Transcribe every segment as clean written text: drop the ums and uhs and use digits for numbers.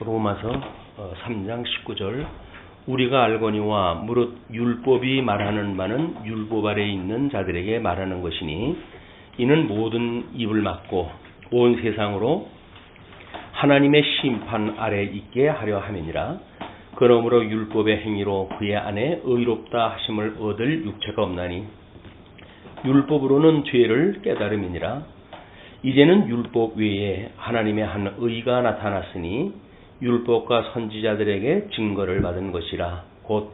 로마서 3장 19절 우리가 알거니와 무릇 율법이 말하는 바는 율법 아래에 있는 자들에게 말하는 것이니 이는 모든 입을 막고 온 세상으로 하나님의 심판 아래에 있게 하려 함이니라. 그러므로 율법의 행위로 그의 안에 의롭다 하심을 얻을 육체가 없나니 율법으로는 죄를 깨달음이니라. 이제는 율법 외에 하나님의 한 의가 나타났으니 율법과 선지자들에게 증거를 받은 것이라. 곧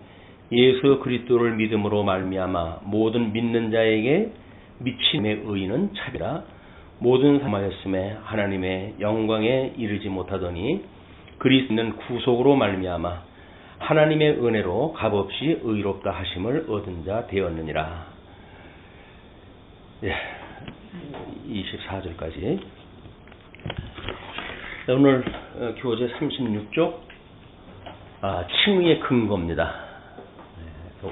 예수 그리스도를 믿음으로 말미암아 모든 믿는 자에게 미침의 의는 차비라. 모든 사람하였음에 하나님의 영광에 이르지 못하더니 그리스도는 구속으로 말미암아 하나님의 은혜로 값없이 의롭다 하심을 얻은 자 되었느니라. 24절까지. 오늘 교재 36쪽 칭의의 근거입니다.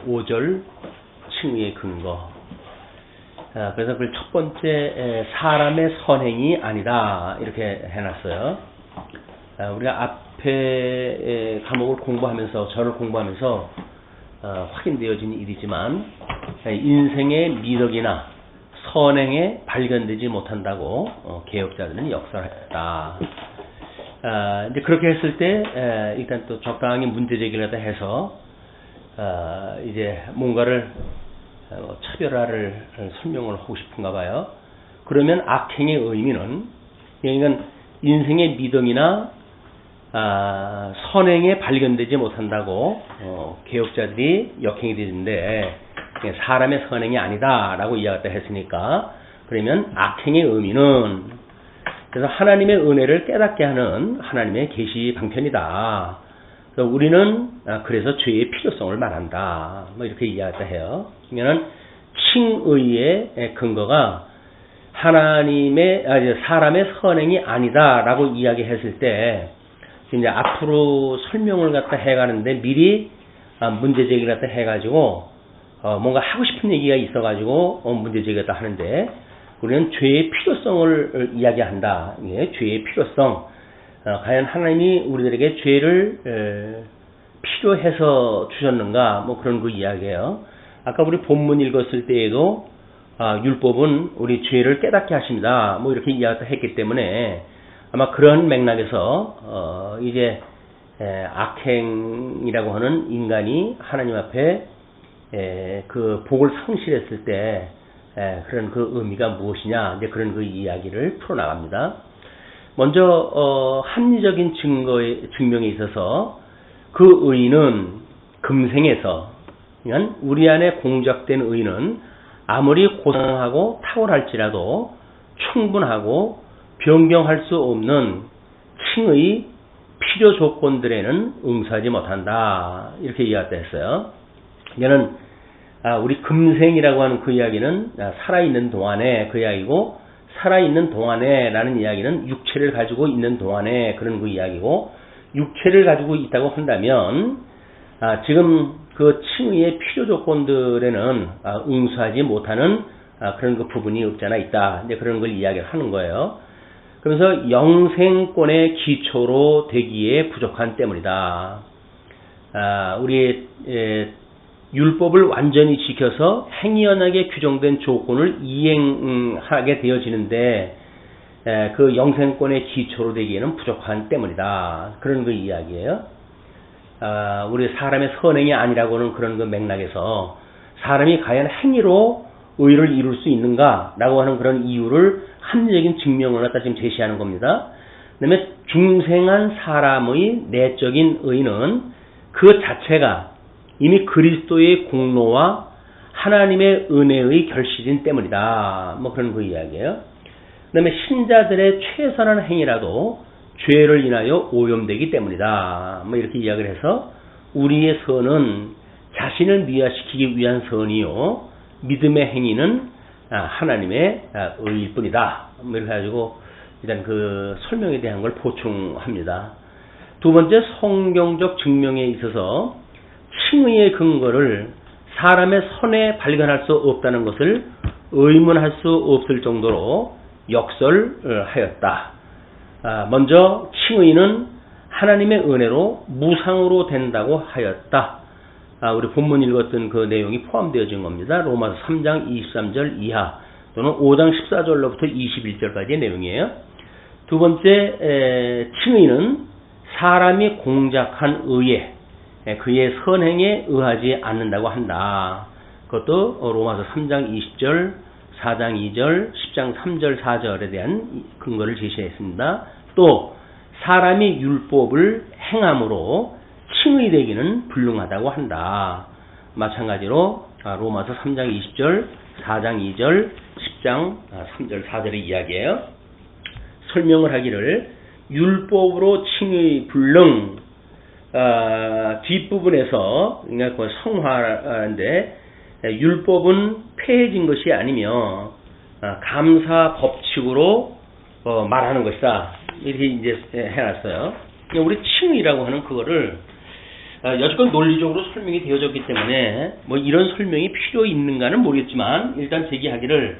5절 칭의의 근거. 그래서 그 첫 번째 사람의 선행이 아니다 이렇게 해놨어요. 우리가 앞에 과목을 공부하면서 저를 공부하면서 확인되어진 일이지만 인생의 미덕이나 선행에 발견되지 못한다고 개혁자들은 역설했다. 이제 그렇게 했을 때 일단 또 적당히 문제 제기를 해서 이제 뭔가를 차별화를 설명을 하고 싶은가 봐요. 그러면 악행의 의미는 그러니까 인생의 미덕이나 선행에 발견되지 못한다고 개혁자들이 역행이 되는데 사람의 선행이 아니다라고 이야기했다 했으니까 그러면 악행의 의미는 그래서 하나님의 은혜를 깨닫게 하는 하나님의 계시 방편이다. 그래서 우리는 그래서 죄의 필요성을 말한다. 뭐 이렇게 이야기했다 해요. 그러면 칭의의 근거가 사람의 선행이 아니다라고 이야기했을 때 이제 앞으로 설명을 갖다 해가는데 미리 문제 제기를 갖다 해가지고 뭔가 하고 싶은 얘기가 있어가지고 문제 제기를 갖다 하는데 우리는 죄의 필요성을 이야기한다. 예, 죄의 필요성. 과연 하나님이 우리들에게 죄를 필요해서 주셨는가? 뭐 그런 거 이야기해요. 아까 우리 본문 읽었을 때에도 율법은 우리 죄를 깨닫게 하십니다. 뭐 이렇게 이야기했기 때문에 아마 그런 맥락에서 이제 악행이라고 하는 인간이 하나님 앞에 그 복을 상실했을 때 그런 그 의미가 무엇이냐 이제 그런 그 이야기를 풀어나갑니다. 먼저 합리적인 증명에 있어서 그 의는 금생에서 그러니까 우리 안에 공작된 의는 아무리 고상하고 탁월할지라도 충분하고 변경할 수 없는 칭의 필요 조건들에는 응수하지 못한다 이렇게 이야기했어요. 이거는 우리 금생이라고 하는 그 이야기는 살아있는 동안에 그 이야기고 살아있는 동안에 라는 이야기는 육체를 가지고 있는 동안에 그런 그 이야기고 육체를 가지고 있다고 한다면 지금 그 칭의의 필요 조건들에는 응수하지 못하는 그런 그 부분이 없잖아 있다. 이제 그런 걸 이야기를 하는 거예요. 그래서 영생권의 기초로 되기에 부족한 때문이다. 우리 율법을 완전히 지켜서 행위연하게 규정된 조건을 이행하게 되어지는데 그 영생권의 기초로 되기에는 부족한 때문이다. 그런 그 이야기예요. 우리 사람의 선행이 아니라고는 그런 그 맥락에서 사람이 과연 행위로 의를 이룰 수 있는가라고 하는 그런 이유를 합리적인 증명을 갖다 지금 제시하는 겁니다. 그다음에 중생한 사람의 내적인 의는 그 자체가 이미 그리스도의 공로와 하나님의 은혜의 결실인 때문이다. 뭐 그런 그 이야기예요. 그 다음에 신자들의 최선한 행위라도 죄를 인하여 오염되기 때문이다. 뭐 이렇게 이야기를 해서 우리의 선은 자신을 미화시키기 위한 선이요. 믿음의 행위는 하나님의 의일 뿐이다. 뭐 이렇게 해가지고 일단 그 설명에 대한 걸 보충합니다. 두 번째 성경적 증명에 있어서 칭의의 근거를 사람의 선에 발견할 수 없다는 것을 의문할 수 없을 정도로 역설하였다. 먼저 칭의는 하나님의 은혜로 무상으로 된다고 하였다. 우리 본문 읽었던 그 내용이 포함되어진 겁니다. 로마서 3장 23절 이하 또는 5장 14절로부터 21절까지의 내용이에요. 두 번째, 칭의는 사람이 공작한 의에, 그의 선행에 의하지 않는다고 한다. 그것도 로마서 3장 20절, 4장 2절, 10장 3절, 4절에 대한 근거를 제시했습니다. 또 사람이 율법을 행함으로 칭의되기는 불능하다고 한다. 마찬가지로 로마서 3장 20절, 4장 2절, 10장 3절, 4절의 이야기예요. 설명을 하기를 율법으로 칭의 불능, 뒷부분에서 그러니까 성화인데 율법은 폐해진 것이 아니며 감사 법칙으로 말하는 것이다. 이렇게 이제 해놨어요. 우리 칭의라고 하는 그거를 여지껏 논리적으로 설명이 되어졌기 때문에 뭐 이런 설명이 필요 있는가는 모르겠지만 일단 제기하기를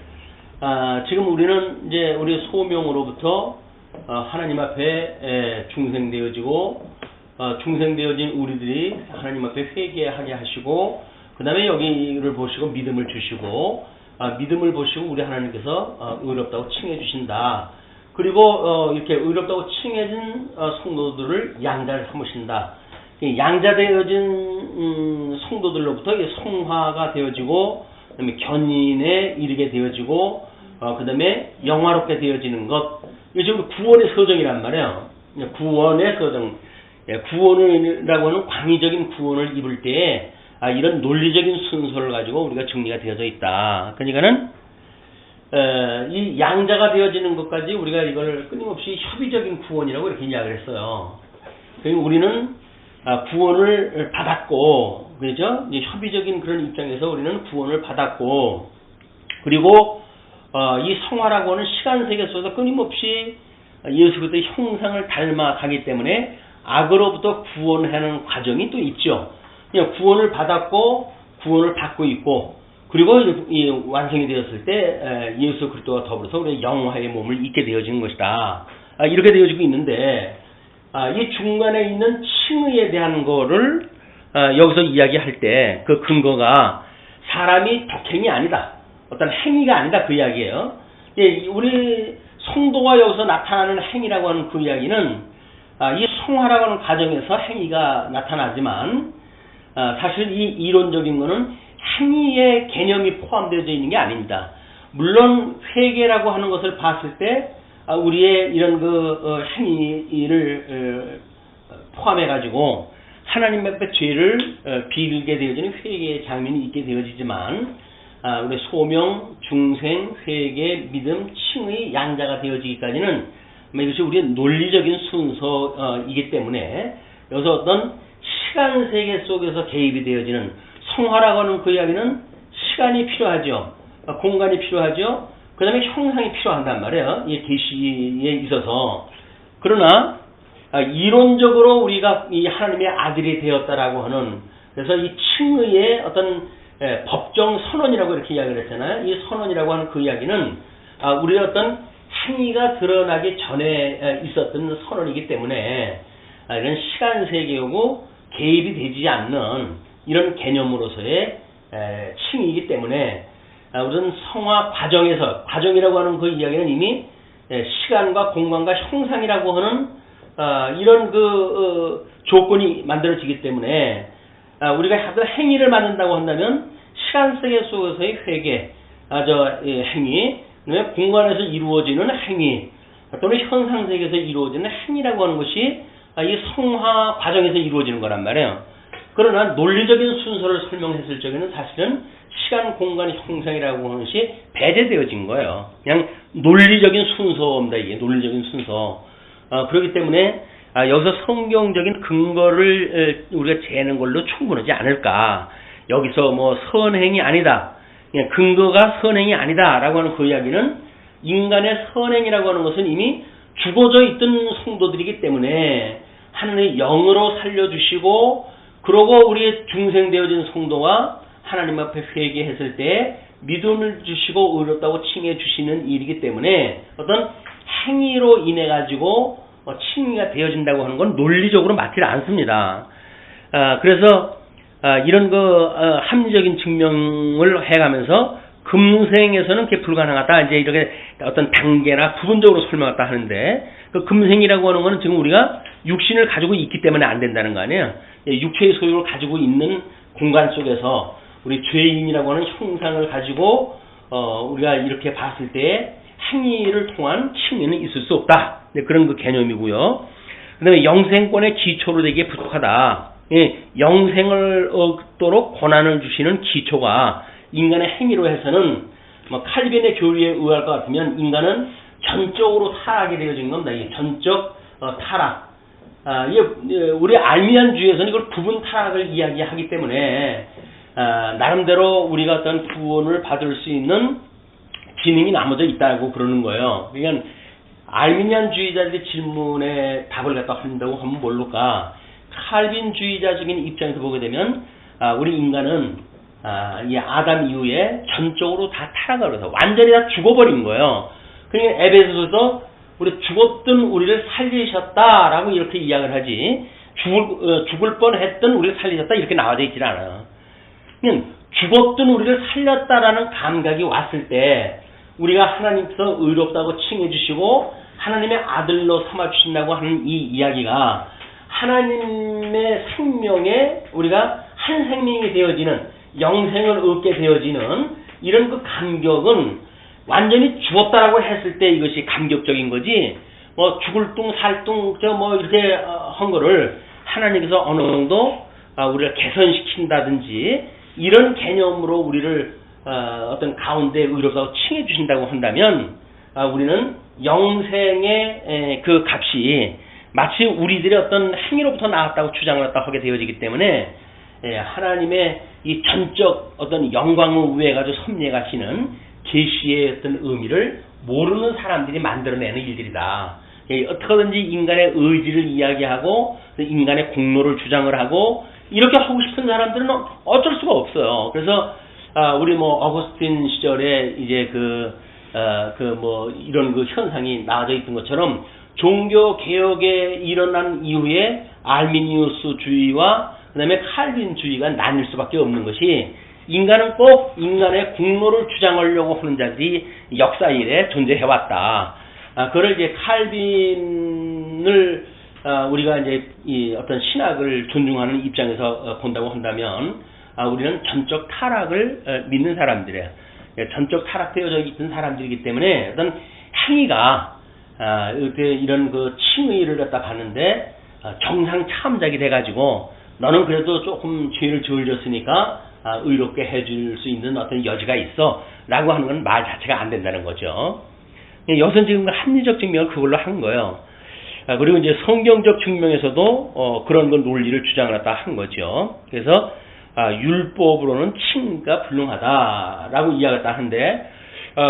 지금 우리는 이제 우리 소명으로부터 하나님 앞에 중생되어지고 중생되어진 우리들이 하나님 앞에 회개하게 하시고 그 다음에 여기를 보시고 믿음을 주시고 믿음을 보시고 우리 하나님께서 의롭다고 칭해 주신다. 그리고 이렇게 의롭다고 칭해진 성도들을 양자를 삼으신다. 양자되어진 성도들로부터 성화가 되어지고 그다음에 견인에 이르게 되어지고 그다음에 영화롭게 되어지는 것. 이게 지금 구원의 서정이란 말이에요. 구원의 서정. 구원이라고 하는 광의적인 구원을 입을 때에 이런 논리적인 순서를 가지고 우리가 정리가 되어져 있다. 그러니까는 이 양자가 되어지는 것까지 우리가 이걸 끊임없이 협의적인 구원이라고 이렇게 이야기를 했어요. 그러니까 우리는 구원을 받았고, 그렇죠? 이제 협의적인 그런 입장에서 우리는 구원을 받았고, 그리고 이 성화라고 하는 시간 세계 속에서 끊임없이 예수 그리스도의 형상을 닮아가기 때문에 악으로부터 구원하는 과정이 또 있죠. 그냥 구원을 받았고 구원을 받고 있고, 그리고 이 완성이 되었을 때 예수 그리스도와 더불어서 우리 영화의 몸을 입게 되어지는 것이다. 이렇게 되어지고 있는데 이 중간에 있는 칭의에 대한 거를 여기서 이야기할 때 그 근거가 사람이 덕행이 아니다. 어떤 행위가 아니다. 그 이야기예요. 우리 성도가 여기서 나타나는 행위라고 하는 그 이야기는 이 성화라고 하는 과정에서 행위가 나타나지만 사실 이 이론적인 거는 행위의 개념이 포함되어져 있는 게 아닙니다. 물론 회개라고 하는 것을 봤을 때 우리의 이런 그 행위를 포함해 가지고 하나님 앞에 죄를 비일게 되어지는 회개의 장면이 있게 되어지지만 우리 소명, 중생, 회개, 믿음, 칭의 양자가 되어지기까지는 이것이 우리의 논리적인 순서이기 때문에 여기서 어떤 시간 세계 속에서 개입이 되어지는 성화라고 하는 그 이야기는 시간이 필요하죠. 공간이 필요하죠. 그 다음에 형상이 필요한단 말이에요. 이 계시에 있어서. 그러나 이론적으로 우리가 이 하나님의 아들이 되었다라고 하는, 그래서 이 칭의의 어떤 법정 선언이라고 이렇게 이야기를 했잖아요. 이 선언이라고 하는 그 이야기는 우리의 어떤 행위가 드러나기 전에 있었던 선언이기 때문에 이런 시간 세계이고 개입이 되지 않는 이런 개념으로서의 칭의이기 때문에 우리는 성화 과정이라고 하는 그 이야기는 이미 시간과 공간과 형상이라고 하는 이런 그 조건이 만들어지기 때문에 우리가 하던 행위를 만든다고 한다면 시간 세계 속에서의 회개, 행위, 공간에서 이루어지는 행위, 또는 현상 세계에서 이루어지는 행위라고 하는 것이 이 성화 과정에서 이루어지는 거란 말이에요. 그러나 논리적인 순서를 설명했을 적에는 사실은 시간, 공간, 형상이라고 하는 것이 배제되어진 거예요. 그냥 논리적인 순서입니다. 이게 논리적인 순서. 그렇기 때문에 여기서 성경적인 근거를 우리가 재는 걸로 충분하지 않을까. 여기서 뭐 선행이 아니다. 그냥 근거가 선행이 아니다라고 하는 그 이야기는 인간의 선행이라고 하는 것은 이미 죽어져 있던 성도들이기 때문에 하나님의 영으로 살려주시고, 그러고 우리의 중생되어진 성도가 하나님 앞에 회개했을 때 믿음을 주시고 의롭다고 칭해 주시는 일이기 때문에 어떤 행위로 인해 가지고 칭의가 되어진다고 하는 건 논리적으로 맞지 않습니다. 그래서 이런 합리적인 증명을 해가면서 금생에서는 그게 불가능하다. 이제 이렇게 어떤 단계나 부분적으로 설명했다 하는데, 그 금생이라고 하는 거는 지금 우리가 육신을 가지고 있기 때문에 안 된다는 거 아니에요. 육체의 소유를 가지고 있는 공간 속에서 우리 죄인이라고 하는 형상을 가지고 우리가 이렇게 봤을 때 행위를 통한 칭의는 있을 수 없다. 그런 그 개념이고요. 그 다음에 영생권의 기초로 되기에 부족하다. 영생을 얻도록 권한을 주시는 기초가 인간의 행위로 해서는 칼빈의 교리에 의할 것 같으면 인간은 전적으로 타락이 되어진 겁니다. 이게 전적 타락. 우리 알미안주의에서는 이걸 부분 타락을 이야기하기 때문에 나름대로 우리가 어떤 구원을 받을 수 있는 기능이 나머져 있다고 그러는 거예요. 그러니까 알미니안주의자들의 질문에 답을 갖다 한다고 하면 뭘까? 칼빈주의자적인 입장에서 보게 되면 우리 인간은 이 아담 이후에 전적으로 다 타락을 해서 완전히 다 죽어버린 거예요. 그러니까 에베소서에서 우리 죽었던 우리를 살리셨다라고 이렇게 이야기를 하지, 죽을 뻔했던 우리를 살리셨다 이렇게 나와져 있질 않아요. 그러니까 죽었던 우리를 살렸다라는 감각이 왔을 때 우리가 하나님께서 의롭다고 칭해 주시고 하나님의 아들로 삼아 주신다고 하는 이 이야기가 하나님의 생명에 우리가 한 생명이 되어지는, 영생을 얻게 되어지는 이런 그 감격은 완전히 죽었다라고 했을 때 이것이 감격적인 거지, 죽을 뚱 살뚱 이렇게 한 거를 하나님께서 어느 정도 우리를 개선시킨다든지 이런 개념으로 우리를 어떤 가운데 의롭다고 칭해 주신다고 한다면 우리는 영생의 그 값이 마치 우리들의 어떤 행위로부터 나왔다고 주장을 하게 되어지기 때문에 하나님의 이 전적 어떤 영광을 위해 가지고 섭리하시는 계시의 어떤 의미를 모르는 사람들이 만들어내는 일들이다. 어떻게든지 인간의 의지를 이야기하고 인간의 공로를 주장을 하고 이렇게 하고 싶은 사람들은 어쩔 수가 없어요. 그래서 우리 어거스틴 시절에 이제 이런 그 현상이 나와져 있던 것처럼 종교 개혁에 일어난 이후에 알미니우스주의와 그다음에 칼빈주의가 나뉠 수밖에 없는 것이, 인간은 꼭 인간의 공로를 주장하려고 하는 자들이 역사 이래 존재해왔다. 그걸 이제 칼빈을 우리가 이제 이 어떤 신학을 존중하는 입장에서 본다고 한다면 우리는 전적 타락을 믿는 사람들이에요. 전적 타락되어져 있는 사람들이기 때문에 어떤 행위가 이런 그 칭의를 갖다 봤는데 정상 참작이 돼가지고 너는 그래도 조금 죄를 저질렀으니까 의롭게 해줄 수 있는 어떤 여지가 있어 라고 하는 건 말 자체가 안 된다는 거죠. 여기서 지금 합리적 증명을 그걸로 한 거예요. 그리고 이제 성경적 증명에서도 그런 건 논리를 주장을 갖다 한 거죠. 그래서 율법으로는 칭의가 불능하다라고 이야기를 갖다 하는데,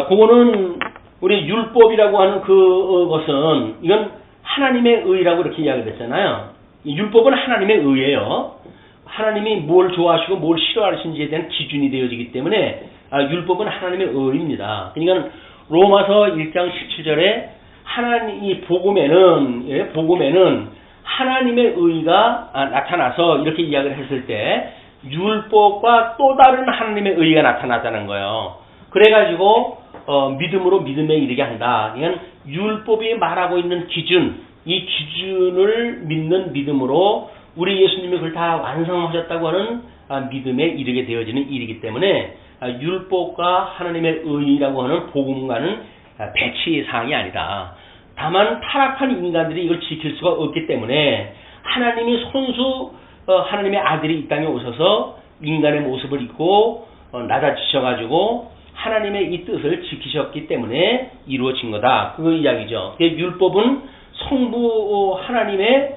그거는 우리 율법이라고 하는 그것은 이건 하나님의 의라고 이렇게 이야기를 했잖아요. 율법은 하나님의 의예요. 하나님이 뭘 좋아하시고 뭘 싫어하시는지에 대한 기준이 되어지기 때문에 율법은 하나님의 의입니다. 그러니까 로마서 1장 17절에 이 복음에는 하나님의 의가 나타나서 이렇게 이야기를 했을 때 율법과 또 다른 하나님의 의가 나타나자는 거예요. 그래가지고 믿음으로 믿음에 이르게 한다. 그러니까 율법이 말하고 있는 기준, 이 기준을 믿는 믿음으로 우리 예수님이 그걸 다 완성하셨다고 하는 믿음에 이르게 되어지는 일이기 때문에 율법과 하나님의 의라고 하는 복음과는 배치 사항이 아니다. 다만 타락한 인간들이 이걸 지킬 수가 없기 때문에 하나님이 손수 하나님의 아들이 이 땅에 오셔서 인간의 모습을 입고 낮아지셔가지고 하나님의 이 뜻을 지키셨기 때문에 이루어진 거다. 그 이야기죠. 율법은 성부 하나님의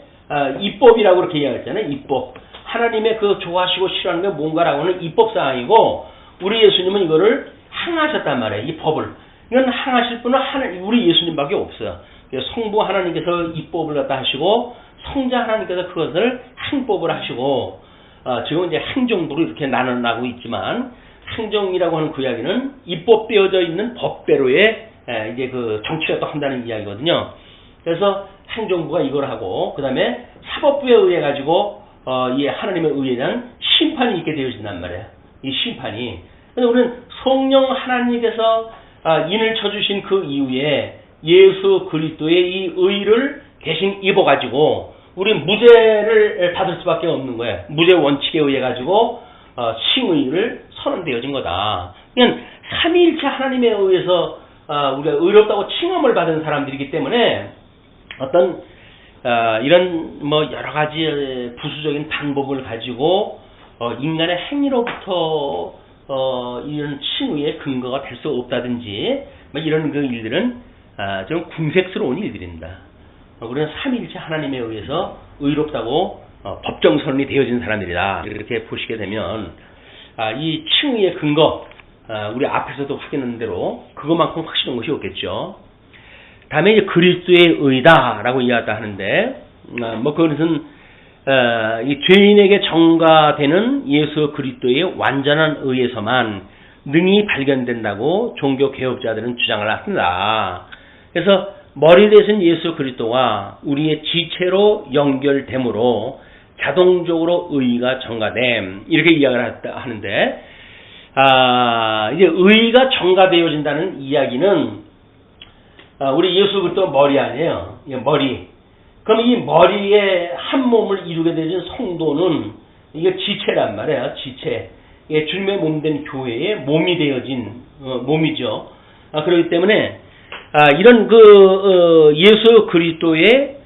입법이라고 그렇게 이야기했잖아요. 입법. 하나님의 그 좋아하시고 싫어하는 게 뭔가라고 하는 입법사항이고, 우리 예수님은 이거를 행하셨단 말이에요. 이 법을. 이건 행하실 분은 우리 예수님밖에 없어요. 성부 하나님께서 입법을 갖다 하시고, 성자 하나님께서 그것을 행법을 하시고, 지금 이제 행정부로 이렇게 나눠나고 있지만, 행정이라고 하는 그 이야기는 입법되어져 있는 법대로의 이제 그 정치가 또 한다는 이야기거든요. 그래서 행정부가 이걸 하고 그 다음에 사법부에 의해 가지고 이 하나님의 의에 대한 심판이 있게 되어진단 말이에요. 이 심판이. 그래서 우리는 성령 하나님께서 인을 쳐주신 그 이후에 예수 그리스도의 이 의를 대신 입어가지고 우리 무죄를 받을 수밖에 없는 거예요. 무죄 원칙에 의해 가지고 칭의를 선언되어진 거다. 그냥 삼위일체 하나님에 의해서 우리가 의롭다고 칭함을 받은 사람들이기 때문에 어떤 이런 뭐 여러 가지 부수적인 방법을 가지고 인간의 행위로부터 이런 칭의의 근거가 될 수 없다든지 뭐 이런 그 일들은 좀 궁색스러운 일들입니다. 우리는 삼위일체 하나님에 의해서 의롭다고 법정 선언이 되어진 사람들이다. 이렇게 보시게 되면 이 칭의의 근거 우리 앞에서도 확인한 대로 그것만큼 확실한 것이 없겠죠. 다음에 이제 그리스도의 의다라고 이야기했다 하는데 뭐 그것은 이 죄인에게 전가되는 예수 그리스도의 완전한 의에서만 능히 발견된다고 종교 개혁자들은 주장을 합니다. 그래서 머리 대신 예수 그리스도와 우리의 지체로 연결됨으로 자동적으로 의가 전가됨 이렇게 이야기를 하는데 이제 의가 전가되어진다는 이야기는 우리 예수 그리스도 머리 아니에요. 머리. 그럼 이 머리에 한 몸을 이루게 되는 성도는 이게 지체란 말이에요. 지체. 이게 주님의 몸된 교회의 몸이 되어진 몸이죠. 그렇기 때문에 이런 예수 그리스도의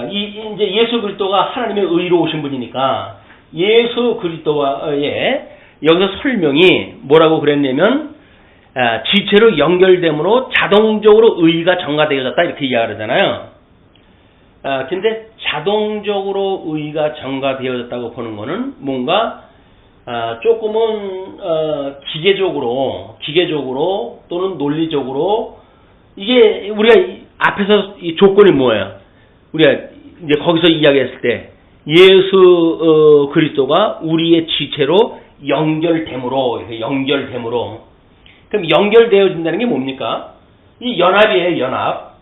이제 예수 그리스도가 하나님의 의로 오신 분이니까 예수 그리스도와의 여기서 설명이 뭐라고 그랬냐면 지체로 연결됨으로 자동적으로 의가 전가되어졌다 이렇게 이야기하잖아요. 근데 자동적으로 의가 전가되어졌다고 보는 거는 뭔가 조금은 기계적으로 또는 논리적으로 이게 우리가 앞에서 이 조건이 뭐예요? 우리가 이제 거기서 이야기했을 때 예수 그리스도가 우리의 지체로 연결됨으로 그럼 연결되어진다는 게 뭡니까? 이 연합이에요. 연합.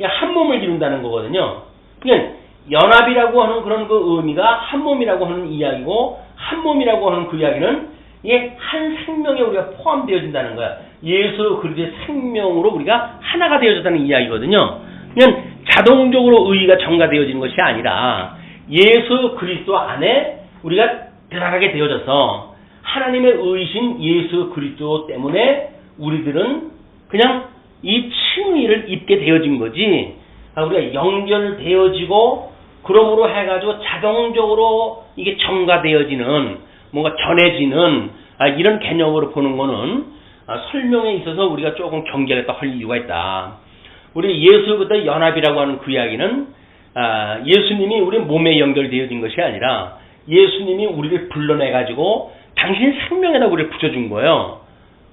한 몸을 이룬다는 거거든요. 그러니까 연합이라고 하는 그런 그 의미가 한 몸이라고 하는 이야기고 한 몸이라고 하는 그 이야기는 이게 한 생명에 우리가 포함되어진다는 거야. 예수 그리스도의 생명으로 우리가 하나가 되어졌다는 이야기거든요. 그냥 자동적으로 의가 전가되어지는 것이 아니라 예수 그리스도 안에 우리가 들어가게 되어져서 하나님의 의신 예수 그리스도 때문에 우리들은 그냥 이 칭의를 입게 되어진 거지 우리가 연결되어지고 그러므로 해가지고 자동적으로 이게 전가되어지는 뭔가 전해지는 이런 개념으로 보는 거는 설명에 있어서 우리가 조금 경계했다 할 이유가 있다. 우리 예수 그리스도 연합이라고 하는 그 이야기는 예수님이 우리 몸에 연결되어진 것이 아니라 예수님이 우리를 불러내가지고 당신 생명에다 우리를 붙여준 거예요.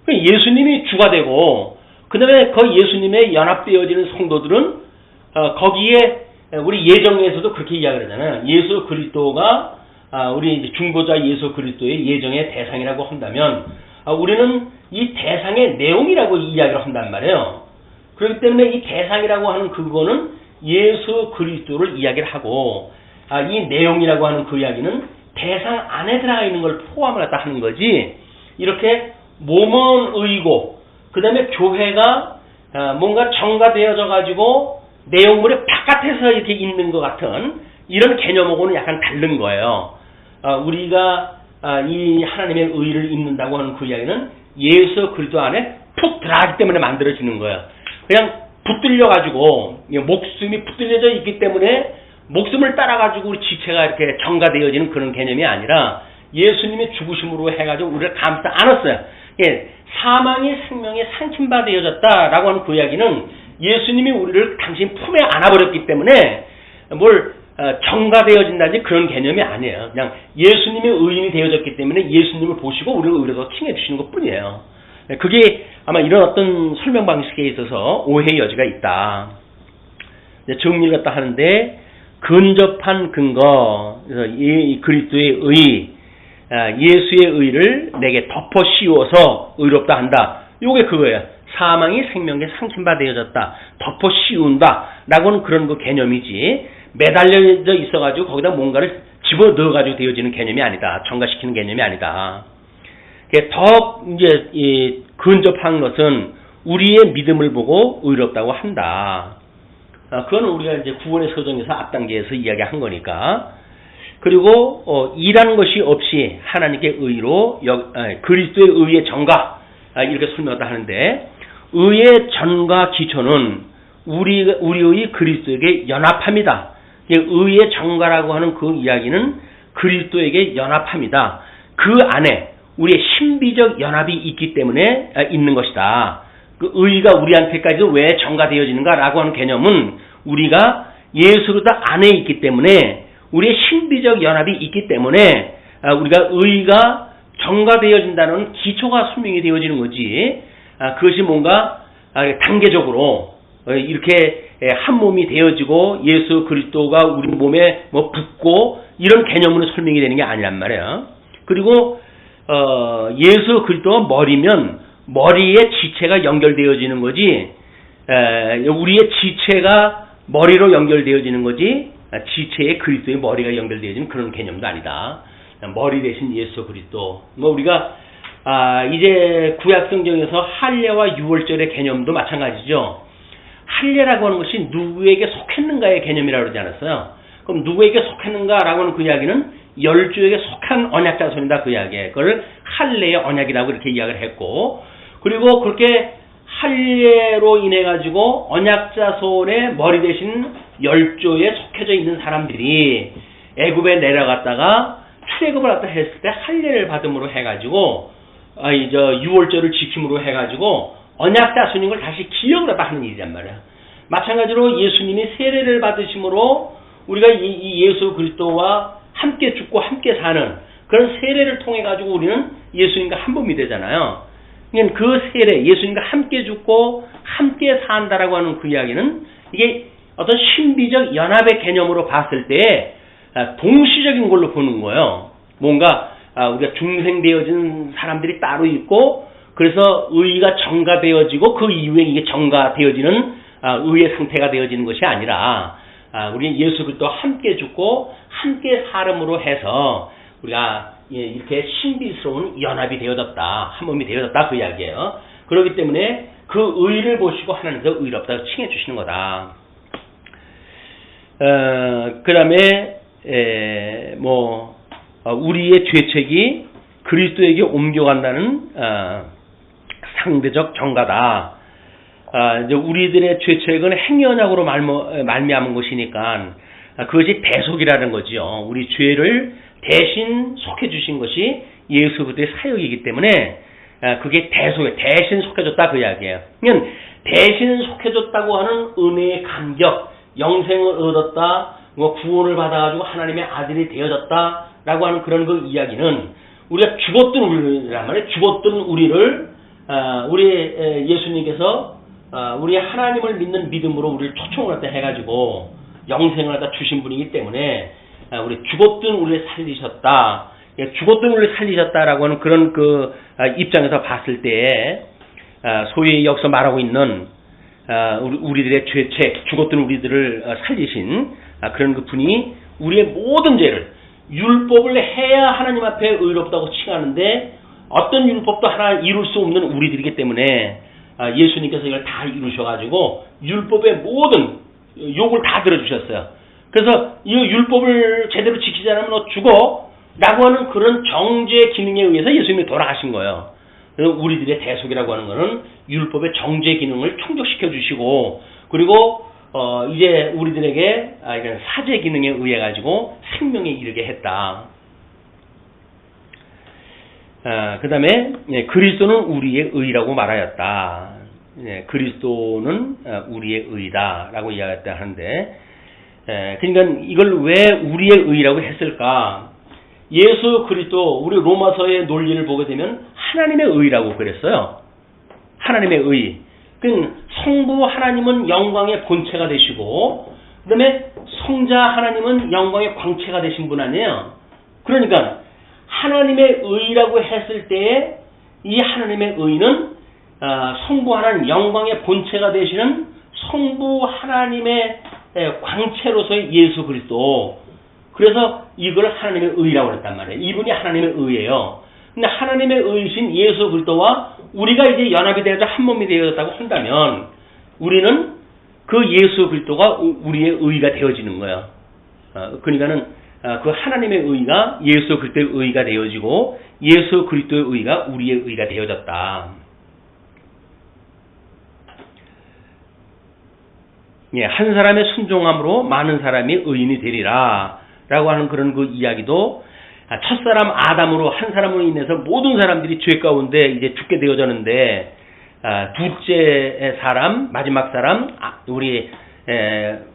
예수님이 주가 되고 그 다음에 그 예수님의 연합되어지는 성도들은 거기에 우리 예정에서도 그렇게 이야기를 하잖아요. 예수 그리스도가 우리 이제 중보자 예수 그리스도의 예정의 대상이라고 한다면 우리는 이 대상의 내용이라고 이야기를 한단 말이에요. 그렇기 때문에 이 대상이라고 하는 그거는 예수 그리스도를 이야기를 하고 이 내용이라고 하는 그 이야기는 대상 안에 들어가 있는 걸 포함을 했다 하는 거지 이렇게 몸은 의고 그 다음에 교회가 뭔가 전가되어져 가지고 내용물의 바깥에서 이렇게 있는 것 같은 이런 개념하고는 약간 다른 거예요. 우리가 이 하나님의 의를 입는다고 하는 그 이야기는 예수 그리스도 안에 푹 들어가기 때문에 만들어지는 거예요. 그냥 붙들려가지고 목숨이 붙들려져 있기 때문에 목숨을 따라가지고 우리 지체가 이렇게 전가되어지는 그런 개념이 아니라 예수님의 죽으심으로 해가지고 우리를 감싸 안았어요. 사망이 생명에 상침받아졌다라고 하는 그 이야기는 예수님이 우리를 당신 품에 안아버렸기 때문에 뭘 전가되어진다든지 그런 개념이 아니에요. 그냥 예수님의 의인이 되어졌기 때문에 예수님을 보시고 우리를 의뢰서 칭해 주시는 것 뿐이에요. 그게 아마 이런 어떤 설명 방식에 있어서 오해의 여지가 있다. 정리를 갖다 하는데 근접한 근거, 그래서 이 그리스도의 의, 예수의 의를 내게 덮어 씌워서 의롭다 한다. 요게 그거예요. 사망이 생명에 상심받아졌다. 덮어 씌운다. 라고는 그런 그 개념이지. 매달려져 있어가지고 거기다 뭔가를 집어 넣어가지고 되어지는 개념이 아니다. 전가시키는 개념이 아니다. 더 이제 근접한 것은 우리의 믿음을 보고 의롭다고 한다. 그건 우리가 이제 구원의 서정에서 앞단계에서 이야기한 거니까. 그리고 일하는 것이 없이 하나님께 의로 그리스도의 의의 전가 이렇게 설명하다 하는데 의의 전가 기초는 우리의 그리스도에게 연합함이다. 의의 전가라고 하는 그 이야기는 그리스도에게 연합함이다. 그 안에 우리의 신비적 연합이 있기 때문에 있는 것이다. 그 의가 우리한테까지 왜 전가되어지는가라고 하는 개념은 우리가 예수 그리스도 안에 있기 때문에 우리의 신비적 연합이 있기 때문에 우리가 의가 전가되어진다는 기초가 설명이 되어지는 거지. 그것이 뭔가 단계적으로 이렇게 한 몸이 되어지고 예수 그리스도가 우리 몸에 뭐 붙고 이런 개념으로 설명이 되는 게 아니란 말이에요. 그리고 예수 그리스도가 머리면 머리의 지체가 연결되어지는 거지. 우리의 지체가 머리로 연결되어지는 거지. 지체에 그리스도의 머리가 연결되어지는 그런 개념도 아니다. 머리 대신 예수 그리스도. 뭐 우리가 이제 구약 성경에서 할례와 유월절의 개념도 마찬가지죠. 할례라고 하는 것이 누구에게 속했는가의 개념이라고 그러지 않았어요. 그럼 누구에게 속했는가라고 하는 그 이야기는 열조에게 속한 언약자손이다 그 이야기예요. 그걸 할례의 언약이라고 이렇게 이야기를 했고, 그리고 그렇게 할례로 인해 가지고 언약자손의 머리 대신 열조에 속해져 있는 사람들이 애굽에 내려갔다가 출애굽을 갖다 했을 때 할례를 받음으로 해가지고 유월절을 지킴으로 해가지고 언약자손인 걸 다시 기억을 갖다 하는 일이란 말이야. 마찬가지로 예수님이 세례를 받으심으로 우리가 이 예수 그리스도와 함께 죽고 함께 사는 그런 세례를 통해 가지고 우리는 예수님과 한 몸이 되잖아요. 그러니까 그 세례, 예수님과 함께 죽고 함께 산다라고 하는 그 이야기는 이게 어떤 신비적 연합의 개념으로 봤을 때 동시적인 걸로 보는 거예요. 뭔가 우리가 중생되어진 사람들이 따로 있고 그래서 의가 전가되어지고 그 이후에 이게 전가되어지는 의의 상태가 되어지는 것이 아니라 우리는 예수 그리스도와 함께 죽고 함께 살음으로 해서 우리가 이렇게 신비스러운 연합이 되어졌다. 한 몸이 되어졌다 그 이야기예요. 그렇기 때문에 그 의를 보시고 하나님께서 의롭다고 칭해 주시는 거다. 그 다음에 우리의 죄책이 그리스도에게 옮겨간다는 상대적 전가다. 이제 우리들의 죄책은 행위언약으로 말미암은 것이니까 그것이 대속이라는 거지요. 우리 죄를 대신 속해 주신 것이 예수 그리스도의 사역이기 때문에 그게 대신 속해줬다 그 이야기예요. 그러니까 대신 속해줬다고 하는 은혜의 감격, 영생을 얻었다, 구원을 받아가지고 하나님의 아들이 되어졌다라고 하는 그런 그 이야기는 우리가 죽었던 우리란 말이에요. 죽었던 우리를 우리 예수님께서 우리 하나님을 믿는 믿음으로 우리를 초청을 갖다 해가지고 영생을 갖다 주신 분이기 때문에 우리 죽었던 우리를 살리셨다. 죽었던 우리를 살리셨다라고 하는 그런 그 입장에서 봤을 때 소위 여기서 말하고 있는 우리들의 죄책, 죽었던 우리들을 살리신 그런 그 분이 우리의 모든 죄를 율법을 해야 하나님 앞에 의롭다고 칭하는데 어떤 율법도 하나 이룰 수 없는 우리들이기 때문에 예수님께서 이걸 다 이루셔가지고 율법의 모든 욕을 다 들어주셨어요. 그래서 이 율법을 제대로 지키지 않으면 너 죽어 라고 하는 그런 정죄 기능에 의해서 예수님이 돌아가신 거예요. 우리들의 대속이라고 하는 것은 율법의 정죄 기능을 충족시켜 주시고 그리고 이제 우리들에게 이런 사죄 기능에 의해 가지고 생명에 이르게 했다. 그 다음에 그리스도는 우리의 의라고 말하였다. 그리스도는 우리의 의다라고 이야기했다 하는데 그러니까 이걸 왜 우리의 의라고 했을까? 예수 그리스도 우리 로마서의 논리를 보게 되면 하나님의 의라고 그랬어요. 하나님의 의. 그러니까 성부 하나님은 영광의 본체가 되시고 그 다음에 성자 하나님은 영광의 광채가 되신 분 아니에요. 그러니까 하나님의 의라고 했을 때에 이 하나님의 의는 성부 하나님 영광의 본체가 되시는 성부 하나님의 광채로서의 예수 그리스도. 그래서 이걸 하나님의 의라고 그랬단 말이에요. 이분이 하나님의 의예요. 근데 하나님의 의이신 예수 그리스도와 우리가 이제 연합이 되어서 한 몸이 되어졌다고 한다면 우리는 그 예수 그리스도가 우리의 의가 되어지는 거예요. 그러니까는 그 하나님의 의가 예수 그리스도의 의가 되어지고 예수 그리스도의 의가 우리의 의가 되어졌다. 예, 한 사람의 순종함으로 많은 사람이 의인이 되리라 라고 하는 그런 그 이야기도 첫사람 아담으로 한 사람으로 인해서 모든 사람들이 죄 가운데 이제 죽게 되어졌는데 둘째 사람 마지막 사람 우리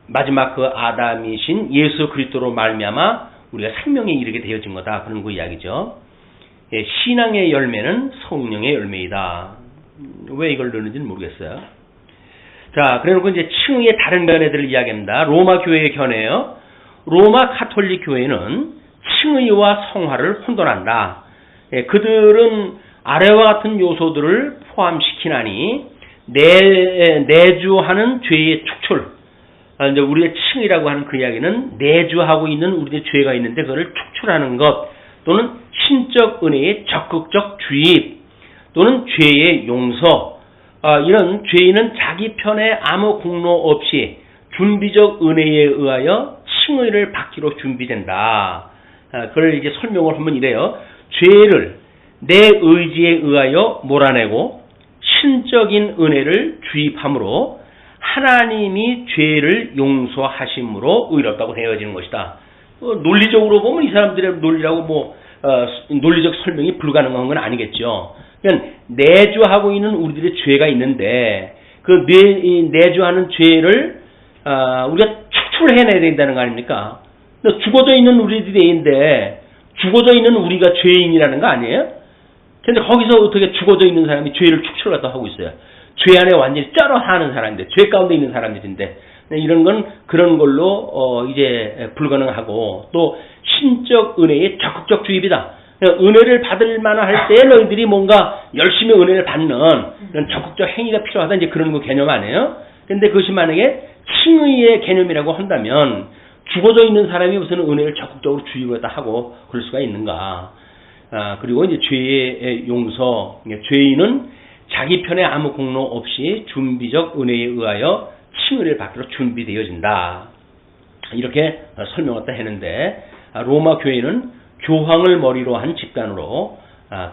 마지막 그 아담이신 예수 그리스도로 말미암아 우리가 생명에 이르게 되어진 거다 그런 그 이야기죠. 예, 신앙의 열매는 성령의 열매이다. 왜 이걸 넣는지는 모르겠어요. 자, 그래놓고 이제 칭의의 다른 견해들을 이야기합니다. 로마 교회의 견해요. 로마 가톨릭 교회는 칭의와 성화를 혼돈한다. 예, 그들은 아래와 같은 요소들을 포함시키나니 내주하는 죄의 축출. 이제 우리의 칭의라고 하는 그 이야기는 내주하고 있는 우리의 죄가 있는데 그것을 축출하는 것 또는 신적 은혜의 적극적 주입 또는 죄의 용서. 이런 죄인은 자기 편에 아무 공로 없이 준비적 은혜에 의하여 칭의를 받기로 준비된다. 그걸 이제 설명을 하면 이래요. 죄를 내 의지에 의하여 몰아내고 신적인 은혜를 주입함으로 하나님이 죄를 용서하심으로 의롭다고 되어지는 것이다. 논리적으로 보면 이 사람들의 논리라고 논리적 설명이 불가능한 건 아니겠죠. 그러니까 내주하고 있는 우리들의 죄가 있는데 그 내주하는 죄를 우리가 축출해내야 된다는 거 아닙니까? 죽어져 있는 우리들인데 죽어져 있는 우리가 죄인이라는 거 아니에요? 근데 거기서 어떻게 죽어져 있는 사람이 죄를 축출을 갖다 하고 있어요. 죄 안에 완전히 쩔어 사는 사람인데 죄 가운데 있는 사람들인데 이런 건 그런 걸로 이제 불가능하고 또 신적 은혜의 적극적 주입이다. 은혜를 받을 만할 때 너희들이 뭔가 열심히 은혜를 받는 그런 적극적 행위가 필요하다 이제 그런 거 개념 아니에요? 근데 그것이 만약에 칭의의 개념이라고 한다면 죽어져 있는 사람이 무슨 은혜를 적극적으로 주입을 하고 그럴 수가 있는가? 그리고 이제 죄의 용서, 죄인은 자기 편에 아무 공로 없이 준비적 은혜에 의하여 칭의를 받기로 준비되어진다. 이렇게 설명했다 했는데 로마 교회는 교황을 머리로 한 집단으로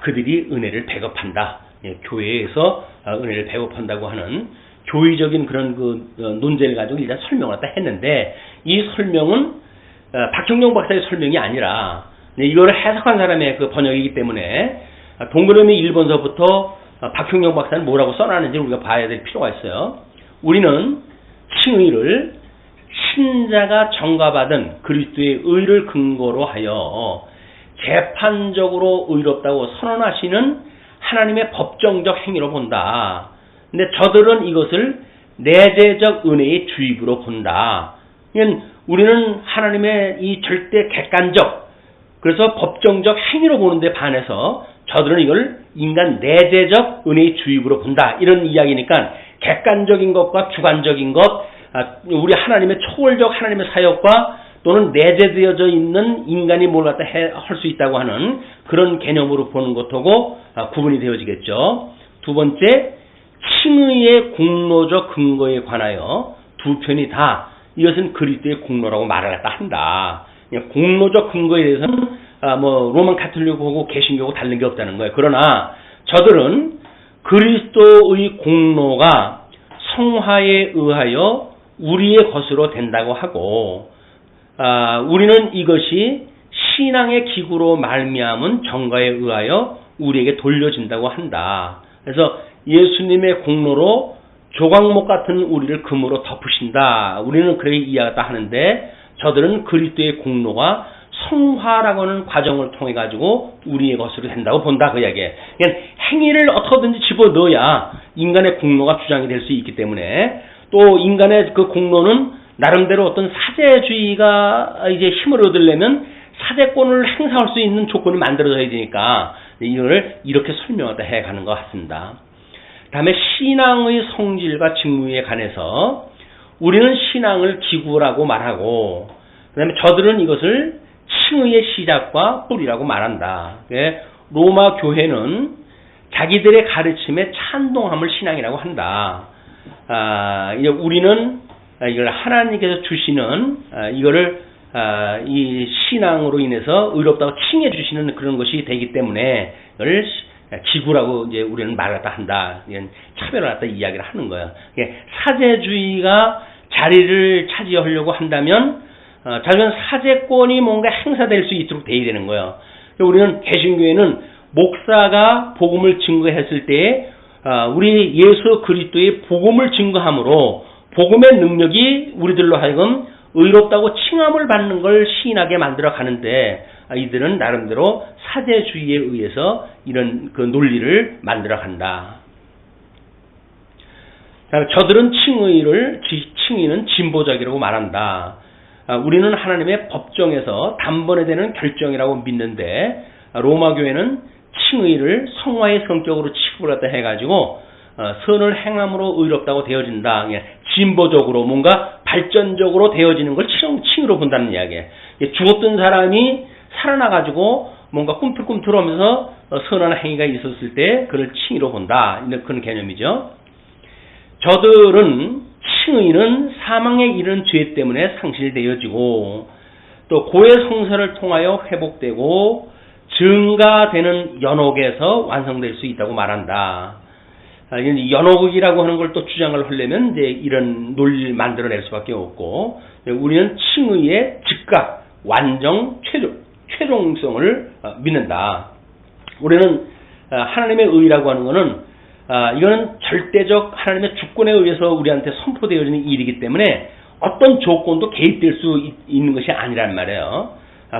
그들이 은혜를 배급한다. 교회에서 은혜를 배급한다고 하는 교의적인 그런 그 논제를 가지고 일단 설명을 했다 했는데 이 설명은 박형룡 박사의 설명이 아니라 이거를 해석한 사람의 그 번역이기 때문에 동그라미 1번서부터 박형룡 박사는 뭐라고 써놨는지 우리가 봐야 될 필요가 있어요. 우리는 칭의를 신자가 전가받은 그리스도의 의를 근거로 하여 재판적으로 의롭다고 선언하시는 하나님의 법정적 행위로 본다. 근데 저들은 이것을 내재적 은혜의 주입으로 본다. 그러니까 우리는 하나님의 이 절대 객관적 그래서 법정적 행위로 보는데 반해서 저들은 이걸 인간 내재적 은혜의 주입으로 본다. 이런 이야기니까 객관적인 것과 주관적인 것 우리 하나님의 초월적 하나님의 사역과 또는 내재되어져 있는 인간이 뭘 갖다 할 수 있다고 하는 그런 개념으로 보는 것하고 구분이 되어지겠죠. 두 번째, 칭의의 공로적 근거에 관하여 두 편이 다 이것은 그리스도의 공로라고 말을 갖다 한다. 공로적 근거에 대해서는 로만 가톨릭하고 개신교하고 다른 게 없다는 거예요. 그러나 저들은 그리스도의 공로가 성화에 의하여 우리의 것으로 된다고 하고 우리는 이것이 신앙의 기구로 말미암은 정가에 의하여 우리에게 돌려진다고 한다. 그래서 예수님의 공로로 조각목 같은 우리를 금으로 덮으신다. 우리는 그렇게 이해하다 하는데 저들은 그리스도의 공로가 성화라고 하는 과정을 통해 가지고 우리의 것으로 된다고 본다. 그 이야기에. 그러니까 행위를 어떻게든지 집어넣어야 인간의 공로가 주장이 될 수 있기 때문에 또 인간의 그 공로는 나름대로 어떤 사제주의가 이제 힘을 얻으려면 사제권을 행사할 수 있는 조건이 만들어져야 되니까 이걸 이렇게 설명하다 해가는 것 같습니다. 다음에 신앙의 성질과 직무에 관해서 우리는 신앙을 기구라고 말하고, 그 다음에 저들은 이것을 칭의의 시작과 뿌리라고 말한다. 로마 교회는 자기들의 가르침에 찬동함을 신앙이라고 한다. 우리는 이걸 하나님께서 주시는 이거를 이 신앙으로 인해서 의롭다고 칭해 주시는 그런 것이 되기 때문에 이걸 기구라고 이제 우리는 말을 갖다 한다. 이런 차별을 갖다 이야기를 하는 거예요. 사제주의가 자리를 차지하려고 한다면 자기는 사제권이 뭔가 행사될 수 있도록 돼야 되는 거예요. 우리는 개신교회는 목사가 복음을 증거했을 때에 우리 예수 그리스도의 복음을 증거함으로 복음의 능력이 우리들로 하여금 의롭다고 칭함을 받는 걸 시인하게 만들어 가는데, 이들은 나름대로 사제주의에 의해서 이런 그 논리를 만들어 간다. 저들은 칭의는 진보적이라고 말한다. 우리는 하나님의 법정에서 단번에 되는 결정이라고 믿는데, 로마 교회는 칭의를 성화의 성격으로 취급을 갖다 해가지고 선을 행함으로 의롭다고 되어진다. 진보적으로 뭔가 발전적으로 되어지는 걸 칭의로 본다는 이야기예요. 죽었던 사람이 살아나가지고 뭔가 꿈틀꿈틀하면서 선한 행위가 있었을 때 그걸 칭의로 본다. 이런 그런 개념이죠. 저들은 칭의는 사망에 이르는 죄 때문에 상실되어지고 또 고해 성사를 통하여 회복되고 증가되는 연옥에서 완성될 수 있다고 말한다. 연옥이라고 하는 걸 또 주장을 하려면 이제 이런 논리를 만들어낼 수밖에 없고, 우리는 칭의의 즉각, 완정, 최종성을 믿는다. 우리는 하나님의 의라고 하는 것은 이거는 절대적 하나님의 주권에 의해서 우리한테 선포되어지는 일이기 때문에 어떤 조건도 개입될 수 있는 것이 아니란 말이에요.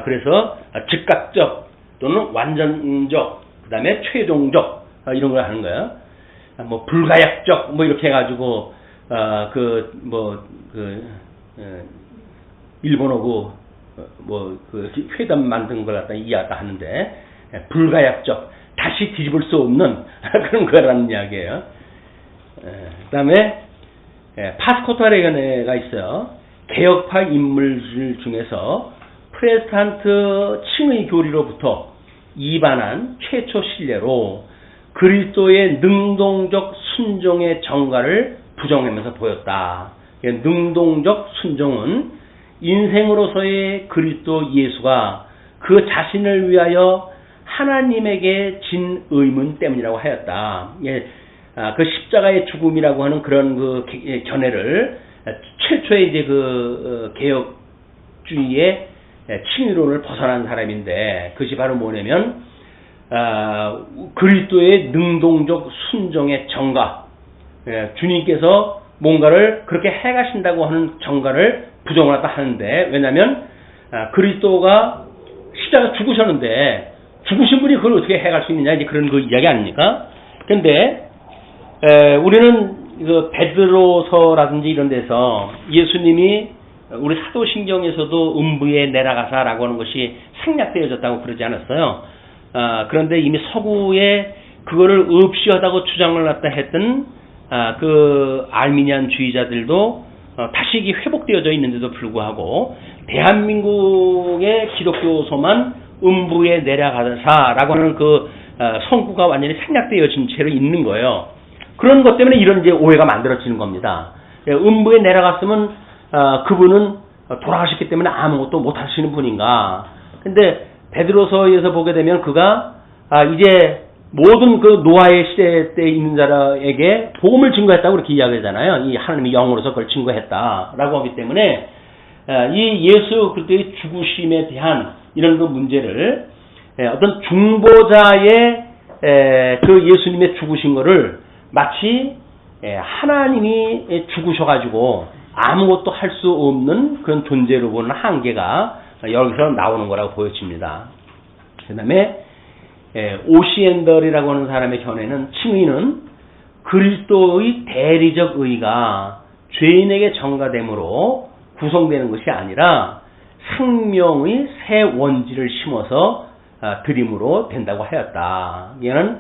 그래서 즉각적 또는 완전적, 그 다음에 최종적 이런 걸 하는 거예요. 뭐 불가역적 뭐 이렇게 해가지고 일본어고 그 회담 만든 걸 갖다 이해하다 하는데, 불가역적, 다시 뒤집을 수 없는 그런 거라는 이야기예요. 그 다음에 파스코타레가 있어요. 개혁파 인물 중에서 프레스탄트 칭의 교리로부터 이반한 최초 신뢰로 그리스도의 능동적 순종의 정가를 부정하면서 보였다. 능동적 순종은 인생으로서의 그리스도 예수가 그 자신을 위하여 하나님에게 진 의문 때문이라고 하였다. 그 십자가의 죽음이라고 하는 그런 그 견해를 최초의 이제 그 개혁주의의 칭의론을 벗어난 사람인데, 그것이 바로 뭐냐면 그리스도의 능동적 순종의 정가, 주님께서 뭔가를 그렇게 해가신다고 하는 정가를 부정을 하다 하는데, 왜냐하면 그리스도가 십자가 죽으셨는데 죽으신 분이 그걸 어떻게 해갈 수 있느냐, 이제 그런 그 이야기 아닙니까? 그런데 우리는 그 베드로서라든지 이런 데서 예수님이 우리 사도신경에서도 음부에 내려가사라고 하는 것이 생략되어졌다고 그러지 않았어요. 그런데 이미 서구에 그거를 없이하다고 주장을 갖다 했던 그 알미니안주의자들도 다시 이게 회복되어져 있는데도 불구하고 대한민국의 기독교서만 음부에 내려가사라고 하는 그 성구가 완전히 생략되어진 채로 있는 거예요. 그런 것 때문에 이런 이제 오해가 만들어지는 겁니다. 음부에 내려갔으면 그분은 돌아가셨기 때문에 아무것도 못 하시는 분인가. 근데 베드로서에서 보게 되면 그가 이제 모든 그 노아의 시대 때 있는 자에게 복음을 증거했다고 그렇게 이야기하잖아요. 이 하나님이 영으로서 그걸 증거했다라고 하기 때문에 이 예수 그리스도의 죽으심에 대한 이런 그 문제를 어떤 중보자의 그 예수님의 죽으신 거를 마치 하나님이 죽으셔가지고 아무것도 할 수 없는 그런 존재로 보는 한계가 여기서 나오는 거라고 보여집니다. 그 다음에 오시엔더리라고 하는 사람의 견해는 칭의는 그리스도의 대리적 의가 죄인에게 전가됨으로 구성되는 것이 아니라 생명의 새 원지를 심어서 드림으로 된다고 하였다. 얘는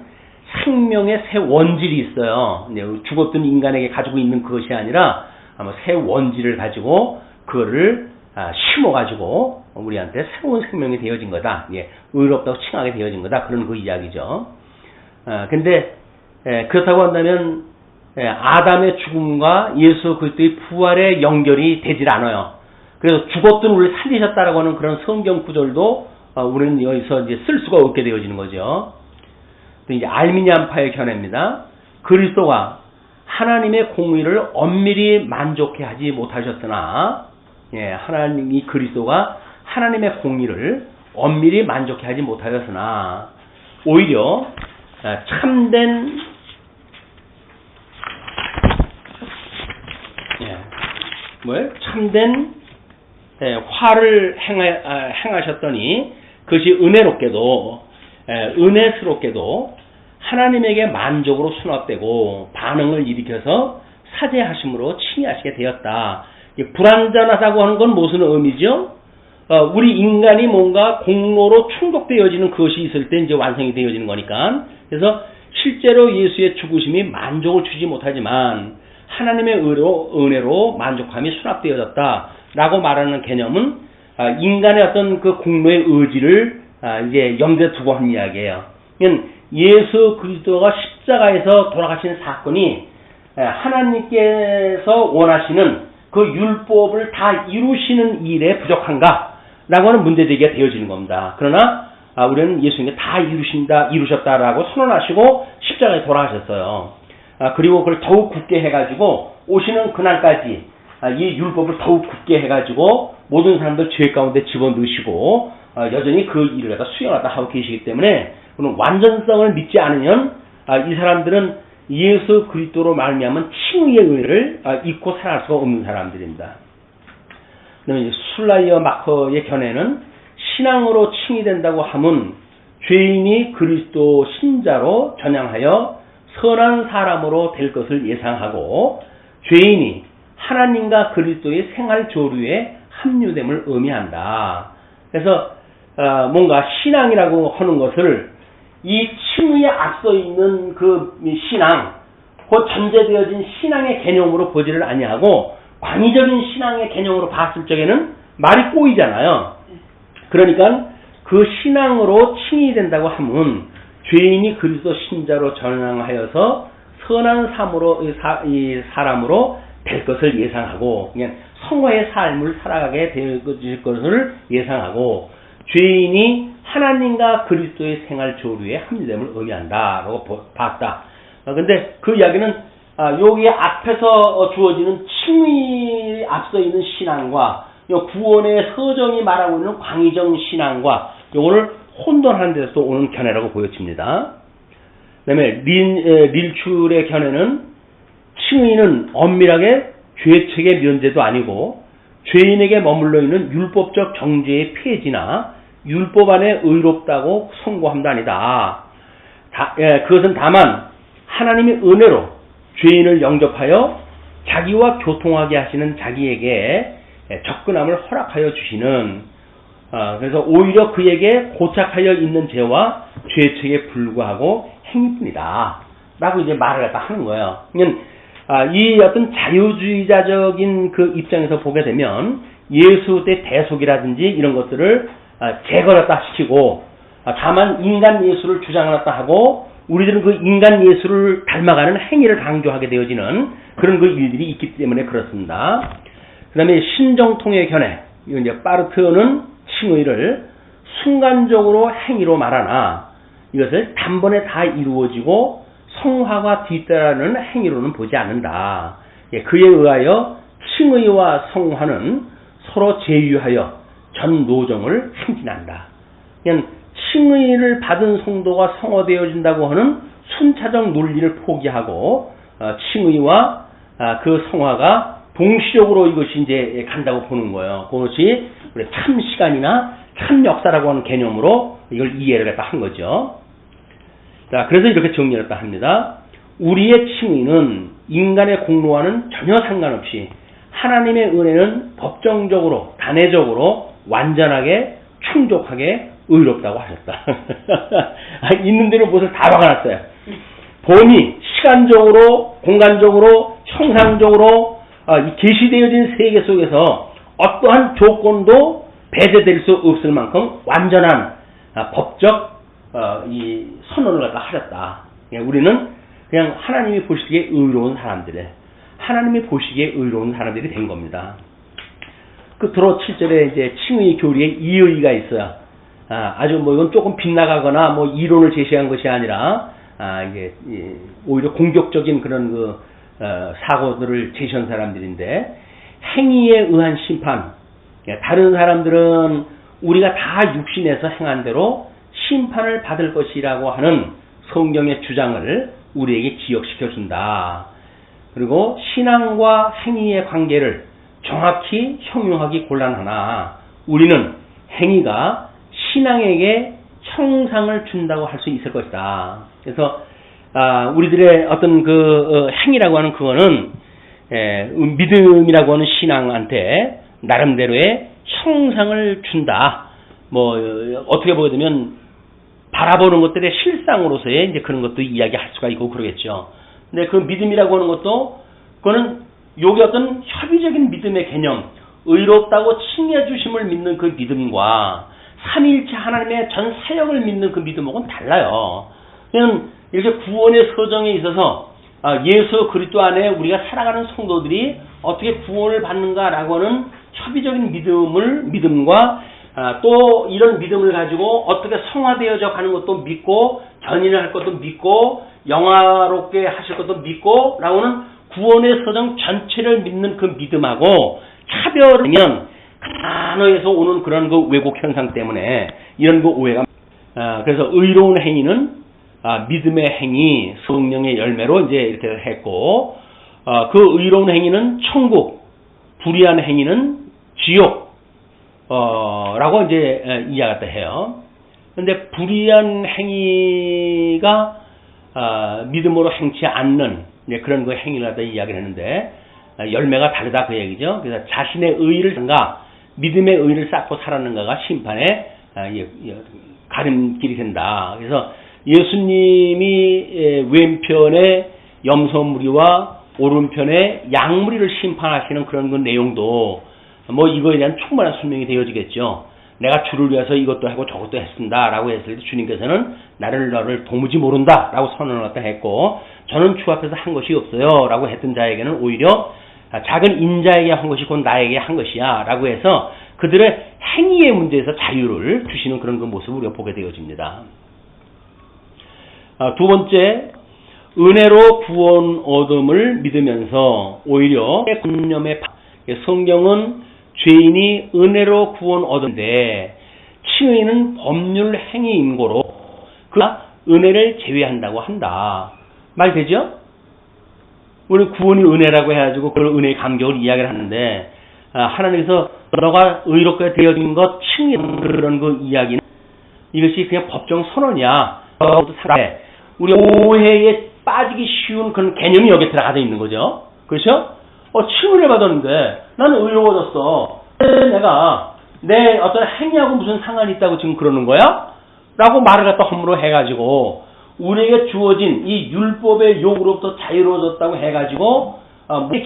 생명의 새 원질이 있어요. 죽었던 인간에게 가지고 있는 그것이 아니라 아마 새 원질을 가지고 그거를 심어가지고 우리한테 새로운 생명이 되어진 거다. 의롭다고 칭하게 되어진 거다. 그런 그 이야기죠. 근데 그렇다고 한다면 아담의 죽음과 예수 그리스도의 부활의 연결이 되질 않아요. 그래서 죽었던 우리를 살리셨다라고 하는 그런 성경 구절도 우리는 여기서 이제 쓸 수가 없게 되어지는 거죠. 또 이제 알미니안파의 견해입니다. 그리스도가 하나님의 공의를 엄밀히 만족해 하지 못하셨으나, 하나님이 그리스도가 하나님의 공의를 엄밀히 만족해 하지 못하였으나, 오히려 참된 참된 화를 행하셨더니 그것이 은혜스럽게도 하나님에게 만족으로 수납되고 반응을 일으켜서 사죄하심으로 칭의하시게 되었다. 불완전하다고 하는 건 무슨 의미죠? 우리 인간이 뭔가 공로로 충족되어지는 그것이 있을 때 이제 완성이 되어지는 거니까. 그래서 실제로 예수의 죽으심이 만족을 주지 못하지만 하나님의 은혜로 만족함이 수납되어졌다라고 말하는 개념은 인간의 어떤 그 공로의 의지를 이제 염두에 두고 하는 이야기예요. 예수 그리스도가 십자가에서 돌아가신 사건이 하나님께서 원하시는 그 율법을 다 이루시는 일에 부족한가라고 하는 문제제기가 되어지는 겁니다. 그러나 우리는 예수님이 다 이루셨다라고 선언하시고 십자가에 돌아가셨어요. 그리고 그걸 더욱 굳게 해가지고 오시는 그날까지 이 율법을 더욱 굳게 해가지고 모든 사람들 죄 가운데 집어넣으시고 여전히 그 일을 갖다 수행하다 하고 계시기 때문에 그런 완전성을 믿지 않으면 이 사람들은 예수 그리스도로 말미암은 칭의의 은혜를 잊고 살아갈 수가 없는 사람들입니다. 그다음에 술라이어 마커의 견해는 신앙으로 칭의된다고 하면 죄인이 그리스도 신자로 전향하여 선한 사람으로 될 것을 예상하고 죄인이 하나님과 그리스도의 생활 조류에 합류됨을 의미한다. 그래서 뭔가 신앙이라고 하는 것을 이 칭의에 앞서 있는 그 신앙, 그 전제되어진 신앙의 개념으로 보지를 아니하고 광의적인 신앙의 개념으로 봤을 적에는 말이 꼬이잖아요. 그러니까 그 신앙으로 칭의된다고 하면 죄인이 그리스도 신자로 전향하여서 선한 사람으로 될 것을 예상하고 그냥 성화의 삶을 살아가게 될 것을 예상하고 죄인이 하나님과 그리스도의 생활 조류에 합류됨을 의미한다라고 봤다. 근데 그 이야기는 여기 앞에서 주어지는 칭의에 앞서 있는 신앙과 구원의 서정이 말하고 있는 광의적 신앙과 요거를 혼돈하는 데서 오는 견해라고 보여집니다. 그 다음에 릴출의 견해는 칭의는 엄밀하게 죄책의 면제도 아니고 죄인에게 머물러 있는 율법적 정죄의 폐지나 율법 안에 의롭다고 선고함도 아니다. 그것은 다만 하나님의 은혜로 죄인을 영접하여 자기와 교통하게 하시는 자기에게 접근함을 허락하여 주시는 그래서 오히려 그에게 고착하여 있는 죄와 죄책에 불구하고 행위뿐이다 라고 이제 말을 갖다 하는 거예요. 이 어떤 자유주의자적인 그 입장에서 보게 되면 예수의 대속이라든지 이런 것들을 제거를 갖다 시키고 다만 인간 예수를 주장을 갖다 하고 우리들은 그 인간 예수를 닮아가는 행위를 강조하게 되어지는 그런 그 일들이 있기 때문에 그렇습니다. 그 다음에 신정통의 견해, 이건 이제 파르트는 칭의를 순간적으로 행위로 말하나 이것을 단번에 다 이루어지고 성화가 뒤따르는 행위로는 보지 않는다. 그에 의하여 칭의와 성화는 서로 제휴하여 전 노정을 행진한다. 그냥 칭의를 받은 성도가 성화되어진다고 하는 순차적 논리를 포기하고 칭의와 그 성화가 동시적으로 이것이 이제 간다고 보는 거예요. 그것이 우리 참 시간이나 참 역사라고 하는 개념으로 이걸 이해를 갖다 한 거죠. 자, 그래서 이렇게 정리를 했다 합니다. 우리의 칭의는 인간의 공로와는 전혀 상관없이 하나님의 은혜는 법정적으로, 단회적으로, 완전하게, 충족하게 의롭다고 하셨다. 있는 대로 무엇을 다 박아놨어요. 범위, 시간적으로, 공간적으로, 형상적으로 계시되어진 세계 속에서 어떠한 조건도 배제될 수 없을 만큼 완전한 법적 이 선언을 갖다 하셨다. 우리는 그냥 하나님이 보시기에 의로운 하나님이 보시기에 의로운 사람들이 된 겁니다. 끝으로 7절에 이제 칭의 교리에 이의가 있어요. 아주 뭐 이건 조금 빗나가거나 뭐 이론을 제시한 것이 아니라 이게 오히려 공격적인 그런 사고들을 제시한 사람들인데, 행위에 의한 심판. 다른 사람들은 우리가 다 육신에서 행한 대로 심판을 받을 것이라고 하는 성경의 주장을 우리에게 기억시켜 준다. 그리고 신앙과 행위의 관계를 정확히 형용하기 곤란하나 우리는 행위가 신앙에게 형상을 준다고 할 수 있을 것이다. 그래서 우리들의 어떤 행위라고 하는 그거는 믿음이라고 하는 신앙한테 나름대로의 형상을 준다. 뭐 어떻게 보게 되면 바라보는 것들의 실상으로서의 이제 그런 것도 이야기할 수가 있고 그러겠죠. 근데 그 믿음이라고 하는 것도 그거는 요게 어떤 협의적인 믿음의 개념, 의롭다고 칭해 주심을 믿는 그 믿음과 삼위일체 하나님의 전 사역을 믿는 그 믿음하고는 달라요. 그냥 이렇게 구원의 서정에 있어서 예수 그리스도 안에 우리가 살아가는 성도들이 어떻게 구원을 받는가라고 하는 협의적인 믿음과 또 이런 믿음을 가지고 어떻게 성화되어져 가는 것도 믿고 견인을 할 것도 믿고 영화롭게 하실 것도 믿고 라고는 구원의 서정 전체를 믿는 그 믿음하고 차별하면 단어에서 오는 그런 그 왜곡 현상 때문에 이런 그 오해가 그래서 의로운 행위는 믿음의 행위, 성령의 열매로 이제 이렇게 했고 그 의로운 행위는 천국, 불의한 행위는 지옥 라고 이제 이야기를 해요. 근데 불의한 행위가 믿음으로 행치 않는 그런 그 행위를 갖다 이야기를 했는데 열매가 다르다 그 얘기죠. 그래서 자신의 의의를 가 믿음의 의의를 쌓고 살았는가가 심판의 가림길이 된다. 그래서 예수님이 왼편에 염소무리와 오른편에 양무리를 심판하시는 그런 그 내용도 뭐 이거에 대한 충분한 설명이 되어지겠죠. 내가 주를 위해서 이것도 하고 저것도 했습니다 라고 했을 때 주님께서는 너를 도무지 모른다 라고 선언을 갖다 했고, 저는 주 앞에서 한 것이 없어요 라고 했던 자에게는 오히려 작은 인자에게 한 것이 곧 나에게 한 것이야 라고 해서 그들의 행위의 문제에서 자유를 주시는 그런 그 모습을 우리가 보게 되어집니다. 두 번째, 은혜로 구원 얻음을 믿으면서 오히려 관념의 성경은 죄인이 은혜로 구원 얻은데 칭의는 법률 행위인고로 그가 은혜를 제외한다고 한다. 말 되죠? 우리 구원이 은혜라고 해가지고 그런 은혜의 감격을 이야기를 하는데 하나님께서 너가 의롭게 되어진 것 칭의 그런 그 이야기는 이것이 그냥 법정 선언이야. 우리 오해에 빠지기 쉬운 그런 개념이 여기에 들어가져 있는 거죠. 그렇죠? 칭의를 받았는데 나는 의로워졌어. 내가 내 어떤 행위하고 무슨 상관이 있다고 지금 그러는 거야? 라고 말을 갖다 허물어 해가지고 우리에게 주어진 이 율법의 욕으로부터 자유로워졌다고 해가지고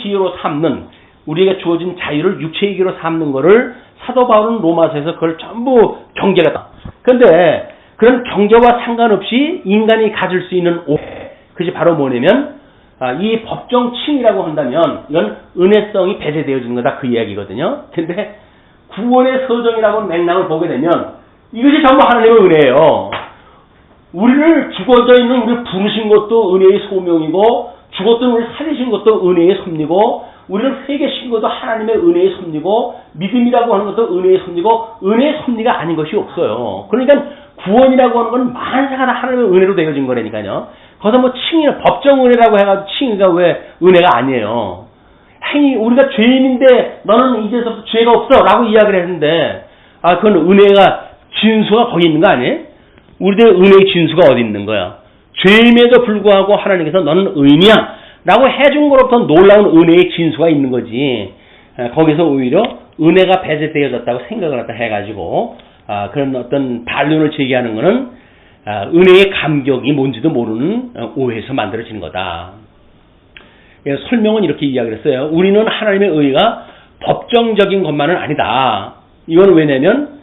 기회로 삼는 우리에게 주어진 자유를 육체의 기로 삼는 거를 사도 바울은 로마서에서 그걸 전부 경계를 했다. 그런데 그런 경계와 상관없이 인간이 가질 수 있는 오해, 그것이 바로 뭐냐면 이 법정 칭이라고 한다면 이건 은혜성이 배제되어지는 거다 그 이야기거든요. 근데 구원의 서정이라고 맥락을 보게 되면 이것이 전부 하나님의 은혜예요. 우리를 죽어져 있는 우리를 부르신 것도 은혜의 소명이고 죽었던 우리를 살리신 것도 은혜의 섭리고 우리를 회개신 것도 하나님의 은혜의 섭리고 믿음이라고 하는 것도 은혜의 섭리고 은혜의 섭리가 아닌 것이 없어요. 그러니까 구원이라고 하는 건 만사가 다 하나님의 은혜로 되어진 거라니까요. 거기서 뭐 칭의 법정 은혜라고 해가지고 칭의가 왜 은혜가 아니에요. 행위 우리가 죄인인데 너는 이제서부터 죄가 없어 라고 이야기를 했는데 그건 은혜가 진수가 거기 있는 거 아니에요? 우리들의 은혜의 진수가 어디 있는 거야? 죄임에도 불구하고 하나님께서 너는 의인이야 라고 해준 거로부터 놀라운 은혜의 진수가 있는 거지. 거기서 오히려 은혜가 배제되어졌다고 생각을 갖다 해가지고 그런 어떤 반론을 제기하는 거는 은혜의 감격이 뭔지도 모르는 오해에서 만들어지는 거다. 설명은 이렇게 이야기를 했어요. 우리는 하나님의 의가 법정적인 것만은 아니다. 이건 왜냐면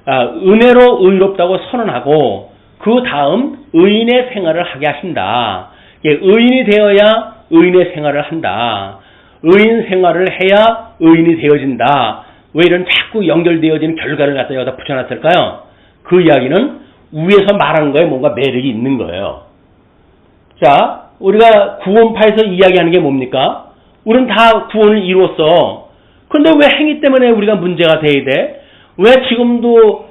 은혜로 의롭다고 선언하고 그 다음 의인의 생활을 하게 하신다. 의인이 되어야 의인의 생활을 한다. 의인 생활을 해야 의인이 되어진다. 왜 이런 자꾸 연결되어지는 결과를 갖다 여기다 붙여놨을까요? 그 이야기는 위에서 말하는 거에 뭔가 매력이 있는 거예요. 자, 우리가 구원파에서 이야기하는 게 뭡니까? 우리는 다 구원을 이루었어. 그런데 왜 행위 때문에 우리가 문제가 돼야 돼? 왜 지금도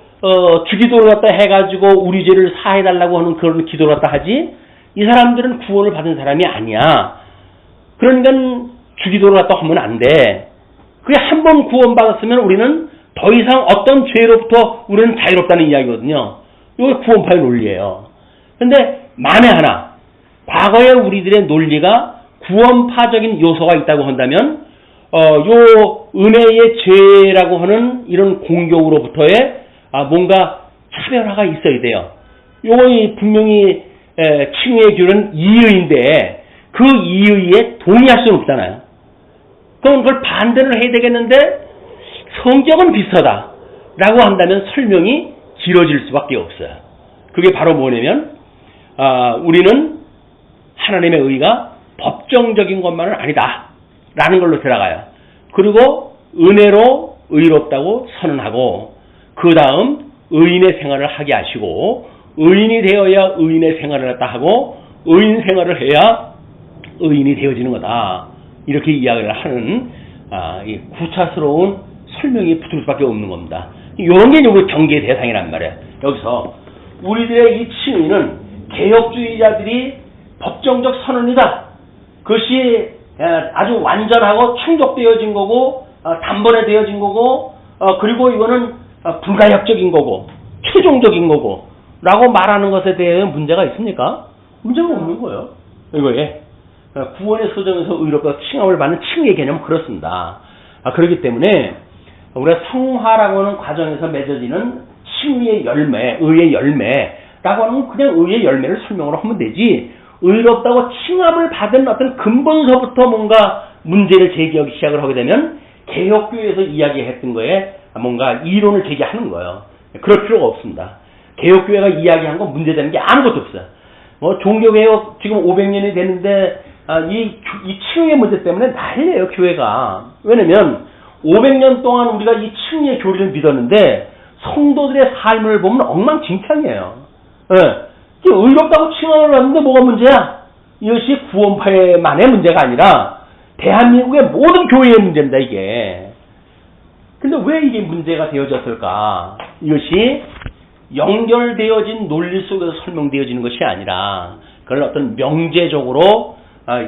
주기도를 갖다 해가지고 우리 죄를 사해달라고 하는 그런 기도를 갖다 하지? 이 사람들은 구원을 받은 사람이 아니야. 그러니까 주기도를 갖다 하면 안 돼. 그게 한 번 구원받았으면 우리는 더 이상 어떤 죄로부터 우리는 자유롭다는 이야기거든요. 이게 구원파의 논리예요. 그런데 만에 하나 과거에 우리들의 논리가 구원파적인 요소가 있다고 한다면 요 은혜의 죄라고 하는 이런 공격으로부터의 뭔가 차별화가 있어야 돼요. 요거 분명히 칭의의 귤은 이의인데 그 이의에 동의할 수는 없잖아요. 그럼 그걸 반대를 해야 되겠는데 성격은 비슷하다라고 한다면 설명이 길어질 수밖에 없어요. 그게 바로 뭐냐면 우리는 하나님의 의가 법정적인 것만은 아니다 라는 걸로 들어가요. 그리고 은혜로 의롭다고 선언하고 그 다음 의인의 생활을 하게 하시고 의인이 되어야 의인의 생활을 갖다 하고 의인 생활을 해야 의인이 되어지는 거다. 이렇게 이야기를 하는 이 구차스러운 설명이 붙을 수밖에 없는 겁니다. 이런 게 요거 경계의 대상이란 말이에요. 여기서 우리들의 이 칭의는 개혁주의자들이 법정적 선언이다. 그것이 아주 완전하고 충족되어진 거고 단번에 되어진 거고 그리고 이거는 불가역적인 거고 최종적인 거고 라고 말하는 것에 대해 문제가 있습니까? 문제가 없는 거예요. 이거에 구원의 소정에서 의롭다 칭함을 받는 칭의의 개념은 그렇습니다. 그렇기 때문에 우리가 성화라고 하는 과정에서 맺어지는 칭의의 열매, 의의 열매라고 하는 건 그냥 의의 열매를 설명으로 하면 되지 의롭다고 칭함을 받은 어떤 근본서부터 뭔가 문제를 제기하기 시작을 하게 되면 개혁교회에서 이야기했던 거에 뭔가 이론을 제기하는 거예요. 그럴 필요가 없습니다. 개혁교회가 이야기한 건 문제되는 게 아무것도 없어요. 종교개혁 지금 500년이 됐는데 이 칭의의 문제 때문에 난리예요, 교회가. 왜냐면 500년 동안 우리가 이 칭의의 교리를 믿었는데 성도들의 삶을 보면 엉망진창이에요. 의롭다고 칭함을 받는데 뭐가 문제야? 이것이 구원파만의 문제가 아니라 대한민국의 모든 교회의 문제입니다, 이게. 근데 왜 이게 문제가 되어졌을까? 이것이 연결되어진 논리 속에서 설명되어지는 것이 아니라 그걸 어떤 명제적으로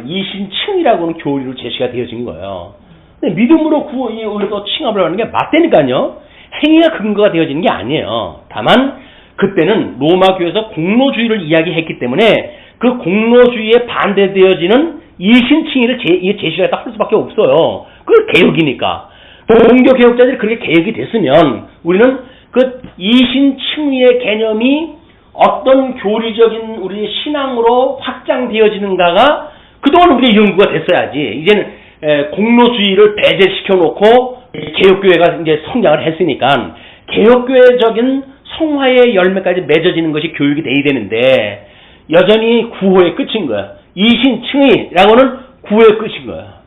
이신칭이라고 하는 교리로 제시가 되어진 거예요. 근데 믿음으로 의롭다고 칭함을 하는 게 맞다니까요. 행위가 근거가 되어지는 게 아니에요. 다만 그때는 로마 교회에서 공로주의를 이야기했기 때문에 그 공로주의에 반대되어지는 이신칭의를 제시를 할 수밖에 없어요. 그게 개혁이니까. 종교 개혁자들이 그렇게 개혁이 됐으면 우리는 그 이신칭의의 개념이 어떤 교리적인 우리의 신앙으로 확장되어지는가가 그동안 우리의 연구가 됐어야지. 이제는 공로주의를 배제시켜 놓고 개혁교회가 이제 성장을 했으니까 개혁교회적인 성화의 열매까지 맺어지는 것이 교육이 돼야 되는데 여전히 구호의 끝인 거야. 이신칭의라고는 구호의 끝인 거야.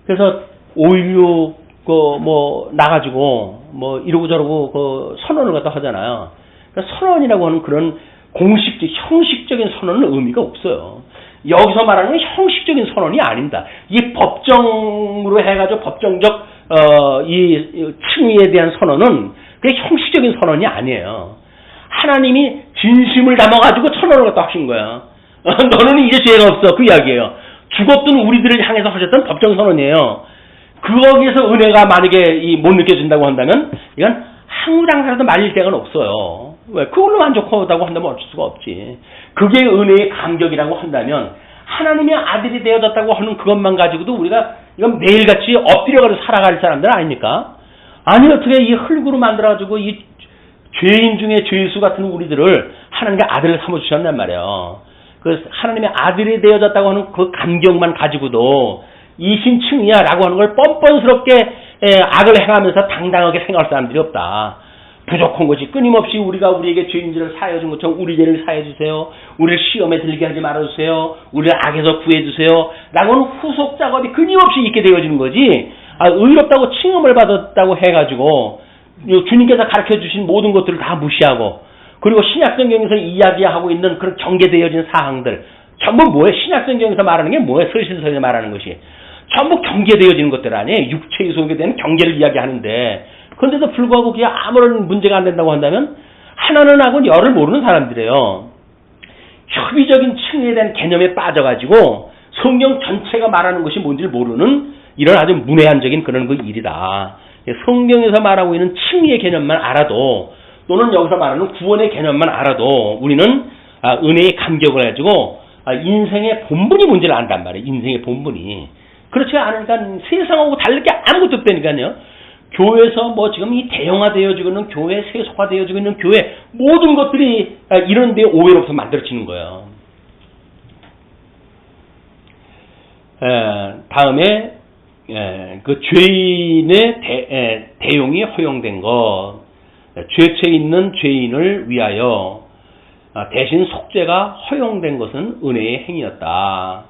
그래서 5.16 나가지고 이러고 저러고 선언을 갖다 하잖아요. 그러니까 선언이라고 하는 그런 공식적 형식적인 선언은 의미가 없어요. 여기서 말하는 건 형식적인 선언이 아닙니다. 이 법정으로 해가지고 법정적 이 칭의에 대한 선언은 그게 형식적인 선언이 아니에요. 하나님이 진심을 담아가지고 선언을 갖다 하신 거야. 너는 이제 죄가 없어. 그 이야기예요. 죽었던 우리들을 향해서 하셨던 법정 선언이에요. 거기에서 은혜가 만약에 못 느껴진다고 한다면 이건 항우장사라도 말릴 데가 없어요. 왜? 그걸로 만족하다고 한다면 어쩔 수가 없지. 그게 은혜의 감격이라고 한다면 하나님의 아들이 되어졌다고 하는 그것만 가지고도 우리가 이건 매일같이 엎드려가지고 살아갈 사람들 아닙니까? 아니 어떻게 이 흙으로 만들어가지고 이 죄인 중에 죄수 같은 우리들을 하나님의 아들을 삼아주셨단 말이에요. 그 하나님의 아들이 되어졌다고 하는 그 감격만 가지고도 이신층이야 라고 하는 걸 뻔뻔스럽게 악을 행하면서 당당하게 생각할 사람들이 없다. 부족한 것이 끊임없이 우리가 우리에게 죄인들을 사해준 것처럼 우리 죄를 사해주세요. 우리를 시험에 들게 하지 말아주세요. 우리를 악에서 구해주세요. 라고 하는 후속 작업이 끊임없이 있게 되어지는 거지. 의롭다고 칭함을 받았다고 해가지고 주님께서 가르쳐주신 모든 것들을 다 무시하고, 그리고 신약성경에서 이야기하고 있는 그런 경계되어진 사항들 전부 뭐예요? 신약성경에서 말하는 게 뭐예요? 서신서에서 말하는 것이 전부 경계되어지는 것들 아니에요? 육체의 속에 대한 경계를 이야기하는데, 그런데도 불구하고 그게 아무런 문제가 안 된다고 한다면 하나는 하고 열을 모르는 사람들이에요. 협의적인 층에 대한 개념에 빠져가지고 성경 전체가 말하는 것이 뭔지를 모르는 이런 아주 문외한적인 그런 그 일이다. 성경에서 말하고 있는 칭의의 개념만 알아도, 또는 여기서 말하는 구원의 개념만 알아도 우리는 은혜의 감격을 가지고 인생의 본분이 뭔지를 안단 말이에요. 인생의 본분이. 그렇지 않으니까 세상하고 다를 게 아무것도 없다니까요. 교회에서 뭐 지금 이 대형화되어지고 있는 교회, 세속화되어지고 있는 교회 모든 것들이 이런 데 오해로부터 만들어지는 거예요. 다음에 그 죄인의 대용이 허용된 것, 죄책 있는 죄인을 위하여 대신 속죄가 허용된 것은 은혜의 행위였다.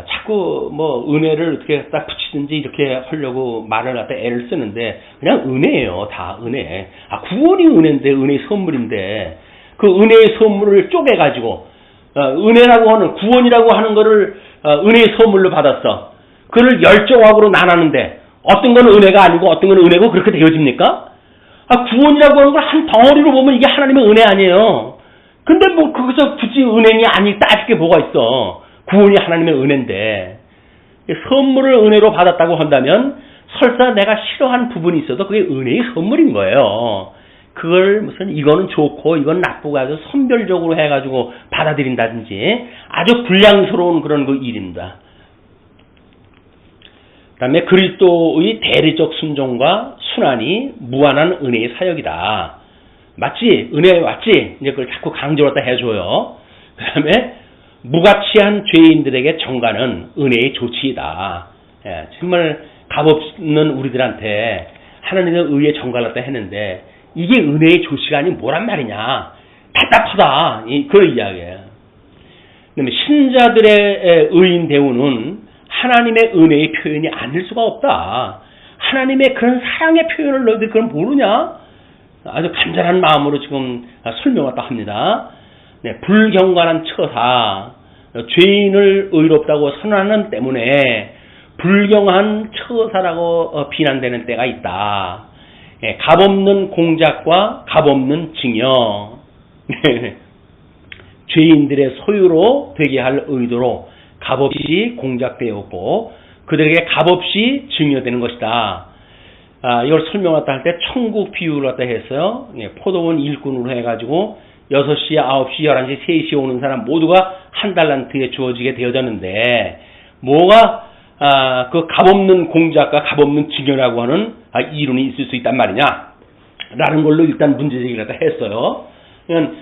자꾸 뭐 은혜를 어떻게 딱 붙이든지 이렇게 하려고 말을 갖다 애를 쓰는데 그냥 은혜예요. 다 은혜. 구원이 은혜인데, 은혜의 선물인데 그 은혜의 선물을 쪼개가지고 은혜라고 하는, 구원이라고 하는 거를 은혜의 선물로 받았어. 그를 열정학으로 나눴는데 어떤 건 은혜가 아니고 어떤 건 은혜고 그렇게 되어집니까? 구원이라고 하는 걸 한 덩어리로 보면 이게 하나님의 은혜 아니에요. 근데 뭐 거기서 굳이 은행이 아니 따질 게 뭐가 있어. 구원이 하나님의 은혜인데, 선물을 은혜로 받았다고 한다면 설사 내가 싫어하는 부분이 있어도 그게 은혜의 선물인 거예요. 그걸 무슨 이거는 좋고 이건 나쁘고 아주 선별적으로 해가지고 받아들인다든지 아주 불량스러운 그런 그 일입니다. 그 다음에 그리스도의 대리적 순종과 순환이 무한한 은혜의 사역이다. 맞지? 은혜 맞지? 이제 그걸 자꾸 강조를 갖다 해줘요. 그 다음에 무가치한 죄인들에게 정가는 은혜의 조치이다. 정말 값없는 우리들한테 하나님의 의의 정가를 갖다 했는데 이게 은혜의 조치가 아닌 뭐란 말이냐. 답답하다. 그런 이야기예요. 그다음에 신자들의 의인 대우는 하나님의 은혜의 표현이 아닐 수가 없다. 하나님의 그런 사랑의 표현을 너희들 그럼 모르냐? 아주 간절한 마음으로 지금 설명을 딱 합니다. 네, 불경건한 처사, 죄인을 의롭다고 선언하는 때문에 불경한 처사라고 비난되는 때가 있다. 네, 값없는 공작과 값없는 징역, 죄인들의 소유로 되게 할 의도로 값없이 공작되었고 그들에게 값없이 증여되는 것이다. 이걸 설명했다 할 때 천국 비유를 갖다 했어요. 포도원 일꾼으로 해가지고 6시, 9시, 11시, 3시에 오는 사람 모두가 한 달란트에 주어지게 되어졌는데 뭐가 그 값없는 공작과 값없는 증여라고 하는 이론이 있을 수 있단 말이냐 라는 걸로 일단 문제제기를 갖다 했어요. 그러니까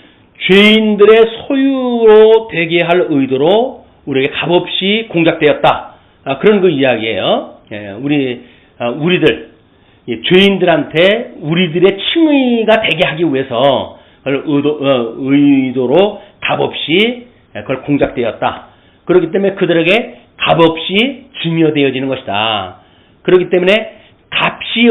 죄인들의 소유로 되게 할 의도로 우리에게 값없이 공작되었다. 그런 그 이야기예요. 우리들 죄인들한테 우리들의 칭의가 되게 하기 위해서 의도로 값없이 그걸 공작되었다. 그렇기 때문에 그들에게 값없이 증여되어지는 것이다. 그렇기 때문에 값이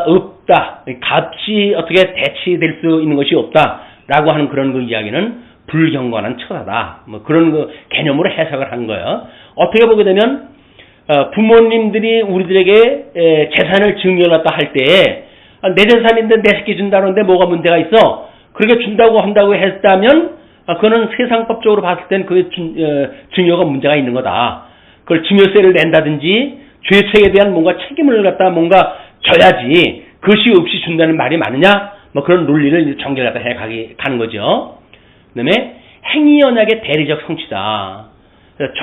없다. 값이 어떻게 대치될 수 있는 것이 없다라고 하는 그런 그 이야기는 불경건한 처사다. 뭐 그런 그 개념으로 해석을 한 거예요. 어떻게 보게 되면 부모님들이 우리들에게 재산을 증여했다 할 때 내 재산인데 내 새끼 준다는데 뭐가 문제가 있어? 그렇게 준다고 한다고 했다면 그거는 세상법적으로 봤을 땐 그 증여가 문제가 있는 거다. 그걸 증여세를 낸다든지 죄책에 대한 뭔가 책임을 갖다 뭔가 져야지 그것이 없이 준다는 말이 맞느냐? 뭐 그런 논리를 전개를 갖다 가는 거죠. 그 다음에 행위 언약의 대리적 성취다.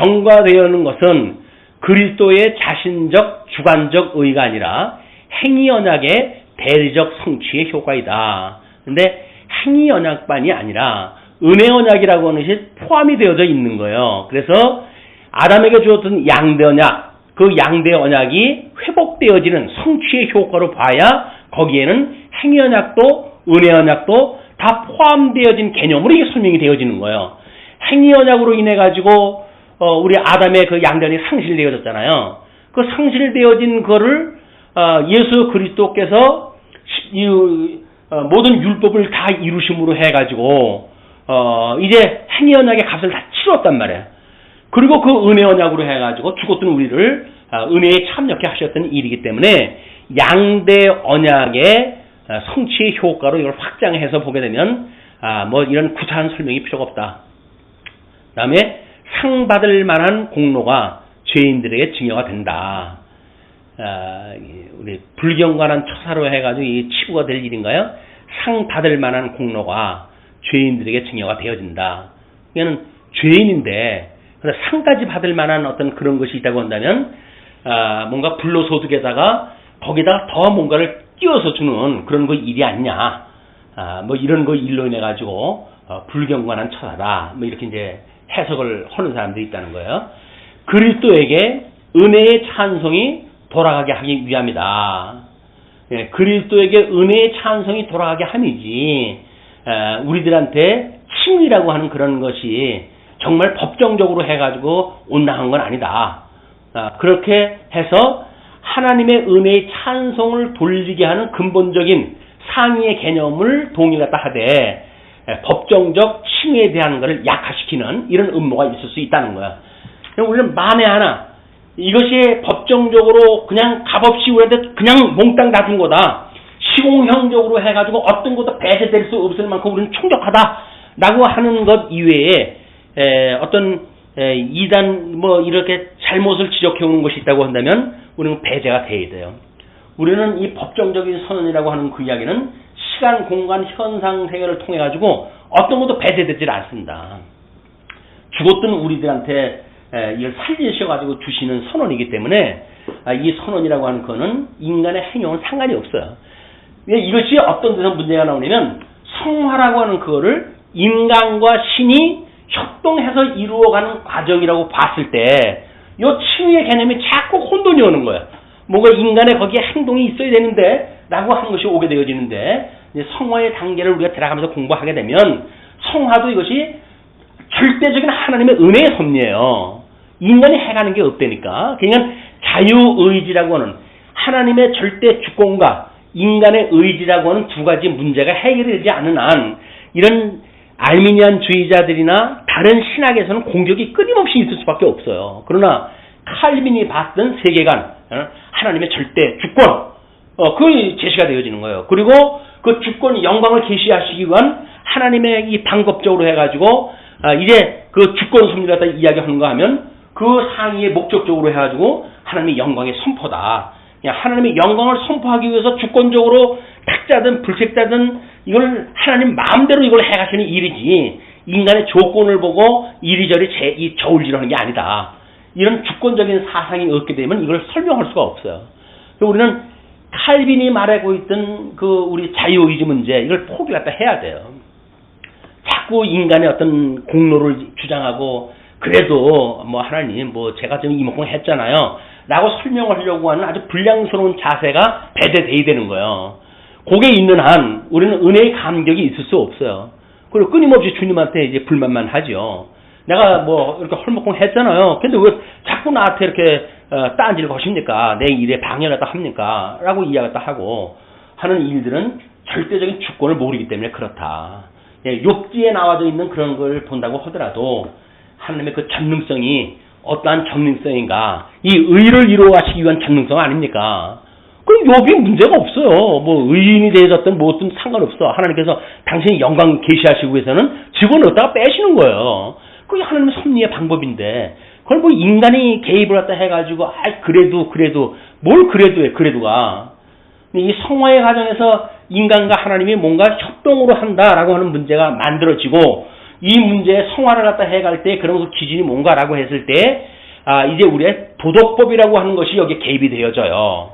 정과되어는 것은 그리스도의 자신적 주관적 의가 아니라 행위 언약의 대리적 성취의 효과이다. 근데 행위 언약만이 아니라 은혜 언약이라고 하는 것이 포함이 되어져 있는 거예요. 그래서 아담에게 주었던 양대 언약, 그 양대 언약이 회복되어지는 성취의 효과로 봐야 거기에는 행위 언약도 은혜 언약도 다 포함되어진 개념으로 이게 설명이 되어지는 거예요. 행위 언약으로 인해 가지고 우리 아담의 그 양대 언약이 상실되어졌잖아요. 그 상실되어진 거를 예수 그리스도께서 모든 율법을 다 이루심으로 해가지고 이제 행위 언약의 값을 다 치렀단 말이에요. 그리고 그 은혜 언약으로 해가지고 죽었던 우리를 은혜에 참여케 하셨던 일이기 때문에 양대 언약의 성취의 효과로 이걸 확장해서 보게 되면 뭐 이런 구차한 설명이 필요가 없다. 그 다음에 상 받을 만한 공로가 죄인들에게 증여가 된다. 우리 불경건한 처사로 해가지고 이 치부가 될 일인가요? 상 받을 만한 공로가 죄인들에게 증여가 되어진다. 이거는 죄인인데 그래서 상까지 받을 만한 어떤 그런 것이 있다고 한다면 뭔가 불로소득에다가 거기다가 더 뭔가를 끼워서 주는 그런 거 일이 아니냐. 뭐 이런 거 일로 인해 가지고 불경건한 처사다. 뭐 이렇게 이제 해석을 하는 사람들이 있다는 거예요. 그리스도에게 은혜의 찬송이 돌아가게 하기 위함이다. 예, 그리스도에게 은혜의 찬송이 돌아가게 함이지 우리들한테 칭의라고 하는 그런 것이 정말 법정적으로 해가지고 온당한 건 아니다. 그렇게 해서 하나님의 은혜의 찬송을 돌리게 하는 근본적인 상위의 개념을 동의하다 하되 법정적 칭의에 대한 것을 약화시키는 이런 음모가 있을 수 있다는 거야. 우리는 만에 하나 이것이 법정적으로 그냥 값없이 우리한테 그냥 몽땅 놔둔 거다. 시공형적으로 해가지고 어떤 것도 배제될 수 없을 만큼 우리는 충격하다라고 하는 것 이외에 어떤 이단 뭐 이렇게 잘못을 지적해 오는 것이 있다고 한다면 우리는 배제가 돼야 돼요. 우리는 이 법정적인 선언이라고 하는 그 이야기는 시간, 공간, 현상, 세계를 통해 가지고 어떤 것도 배제되질 않습니다. 죽었던 우리들한테 이걸 살리셔가지고 주시는 선언이기 때문에 이 선언이라고 하는 거는 인간의 행위와는 상관이 없어요. 이것이 어떤 데서 문제가 나오냐면 성화라고 하는 그거를 인간과 신이 협동해서 이루어가는 과정이라고 봤을 때 이 칭의의 개념이 자꾸 혼돈이 오는 거예요. 뭔가 인간의 거기에 행동이 있어야 되는데 라고 하는 것이 오게 되어지는데 이제 성화의 단계를 우리가 들어가면서 공부하게 되면 성화도 이것이 절대적인 하나님의 은혜의 섭리예요. 인간이 해가는 게 없다니까. 그러니까 자유의지라고 하는 하나님의 절대 주권과 인간의 의지라고 하는 두 가지 문제가 해결되지 않는 한 이런 알미니안주의자들이나 다른 신학에서는 공격이 끊임없이 있을 수밖에 없어요. 그러나 칼빈이 봤던 세계관, 하나님의 절대 주권, 그게 제시가 되어지는 거예요. 그리고 그 주권 영광을 계시하시기 위한 하나님의 이 방법적으로 해가지고 이제 그 주권 섭리를 갖다 이야기하는가 하면 그 상위의 목적적으로 해가지고 하나님의 영광의 선포다. 하나님의 영광을 선포하기 위해서 주권적으로 택자든 불택자든 이걸 하나님 마음대로 이걸 해가시는 일이지 인간의 조건을 보고 이리저리 저울질하는 게 아니다. 이런 주권적인 사상이 없게 되면 이걸 설명할 수가 없어요. 우리는 칼빈이 말하고 있던 그 우리 자유의지 문제 이걸 포기를 갖다 해야 돼요. 자꾸 인간의 어떤 공로를 주장하고 그래도 뭐 하나님 뭐 제가 좀 이만큼 했잖아요 라고 설명을 하려고 하는 아주 불량스러운 자세가 배제돼야 되는 거예요. 거기에 있는 한 우리는 은혜의 감격이 있을 수 없어요. 그리고 끊임없이 주님한테 이제 불만만 하죠. 내가 뭐 이렇게 헐먹고 했잖아요. 근데 왜 자꾸 나한테 이렇게 딴지를 거십니까? 내 일에 방해를 갖다 합니까? 라고 이야기를 하고 하는 일들은 절대적인 주권을 모르기 때문에 그렇다. 욥기에 나와져 있는 그런 걸 본다고 하더라도 하나님의 그 전능성이 어떠한 전능성인가? 이 의를 이루어가시기 위한 전능성 아닙니까? 그럼 욥이 문제가 없어요. 뭐 의인이 되어졌든 뭐든 상관없어. 하나님께서 당신이 영광 계시하시기 위해서는 직원을 얻다가 빼시는 거예요. 그게 하나님의 섭리의 방법인데 그걸 뭐 인간이 개입을 갖다 해가지고 그래도 뭘 그래도해 그래도가 이 성화의 과정에서 인간과 하나님이 뭔가 협동으로 한다라고 하는 문제가 만들어지고 이 문제에 성화를 갖다 해갈 때 그런 그 기준이 뭔가라고 했을 때 이제 우리의 도덕법이라고 하는 것이 여기에 개입이 되어져요.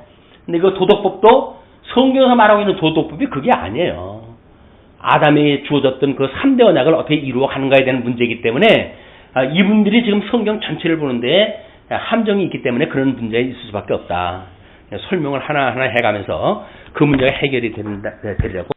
근데 그 도덕법도 성경에서 말하고 있는 도덕법이 그게 아니에요. 아담에게 주어졌던 그 3대 언약을 어떻게 이루어 가는가에 대한 문제이기 때문에 이분들이 지금 성경 전체를 보는데 함정이 있기 때문에 그런 문제가 있을 수밖에 없다. 설명을 하나하나 해가면서 그 문제가 해결이 되리라고